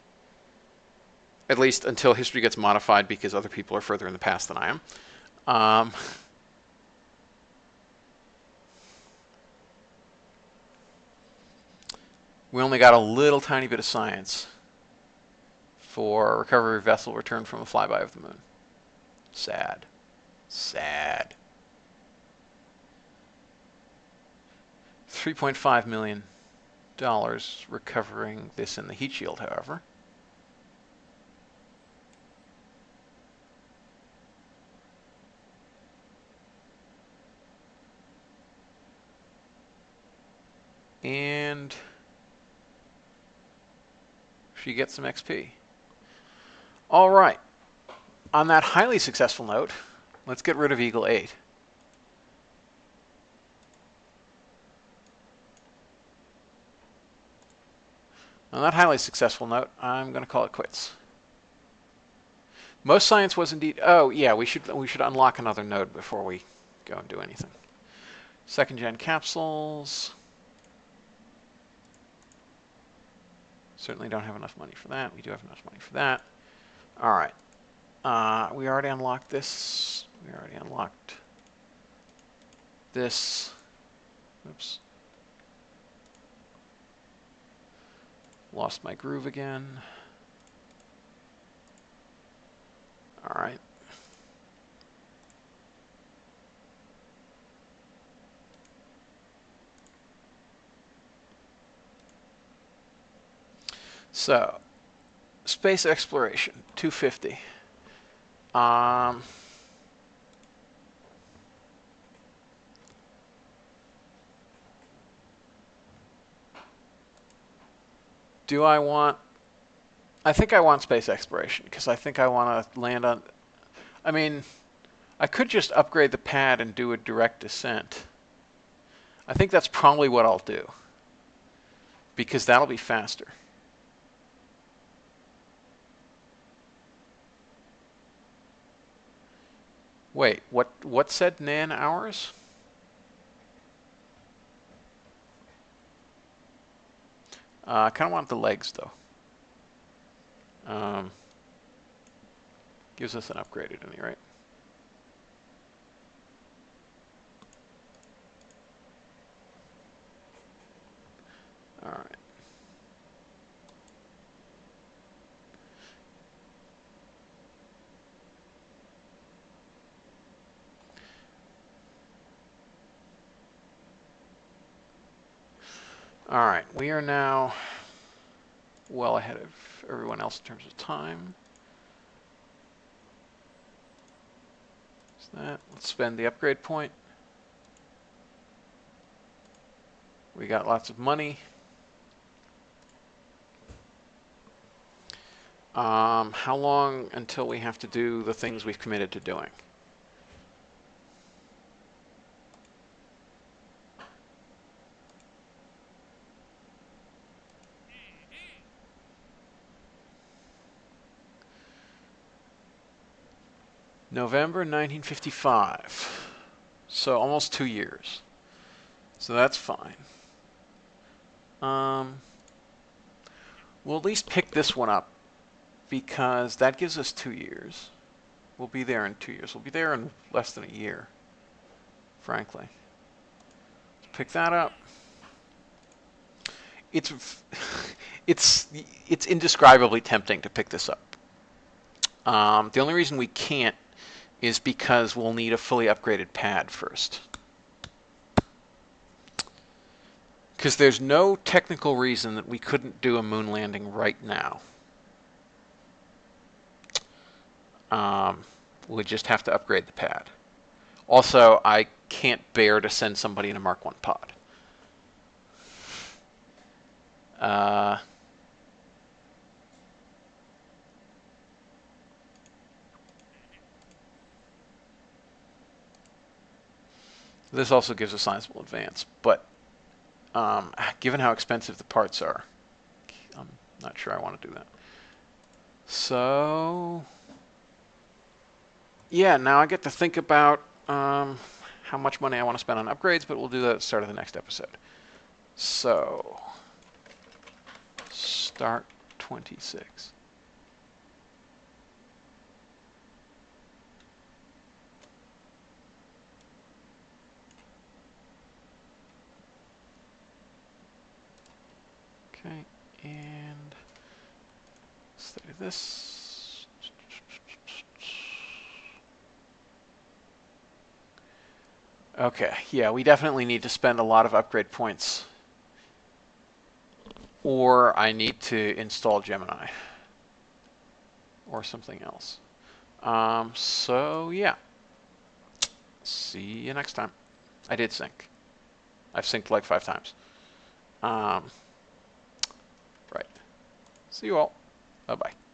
at least until history gets modified because other people are further in the past than I am. We only got a little tiny bit of science for recovery vessel return from a flyby of the moon. Sad. Sad. $3.5 million recovering this in the heat shield, however. And she gets some XP. All right. On that highly successful note, let's get rid of Eagle 8. On that highly successful note, I'm going to call it quits. Most science was indeed... Oh, yeah, we should unlock another node before we go and do anything. Second-gen capsules. Certainly don't have enough money for that. We do have enough money for that. All right. We already unlocked this. We already unlocked this. Oops. Lost my groove again. All right. So, space exploration, 250. Do I want... I think I want space exploration, because I think I want to land on... I mean, I could just upgrade the pad and do a direct descent. I think that's probably what I'll do, because that'll be faster. Wait, what said nan hours? I kind of want the legs, though. Gives us an upgrade at any rate. All right. All right, we are now well ahead of everyone else in terms of time. That. Let's spend the upgrade point. We got lots of money. How long until we have to do the things we've committed to doing? November 1955. So almost 2 years. So that's fine. We'll at least pick this one up because that gives us 2 years. We'll be there in 2 years. We'll be there in less than a year, frankly. Let's pick that up. It's indescribably tempting to pick this up. The only reason we can't is because we'll need a fully upgraded pad first. Because there's no technical reason that we couldn't do a moon landing right now. We'll just have to upgrade the pad. Also, I can't bear to send somebody in a Mark 1 pod. This also gives a sizable advance, but given how expensive the parts are, I'm not sure I want to do that. So, yeah, now I get to think about how much money I want to spend on upgrades, but we'll do that at the start of the next episode. So, start 26. Okay, and let's do this. Okay, yeah, we definitely need to spend a lot of upgrade points. Or I need to install Gemini. Or something else. So, yeah. See you next time. I did sync. I've synced like 5 times. Right. See you all. Bye-bye.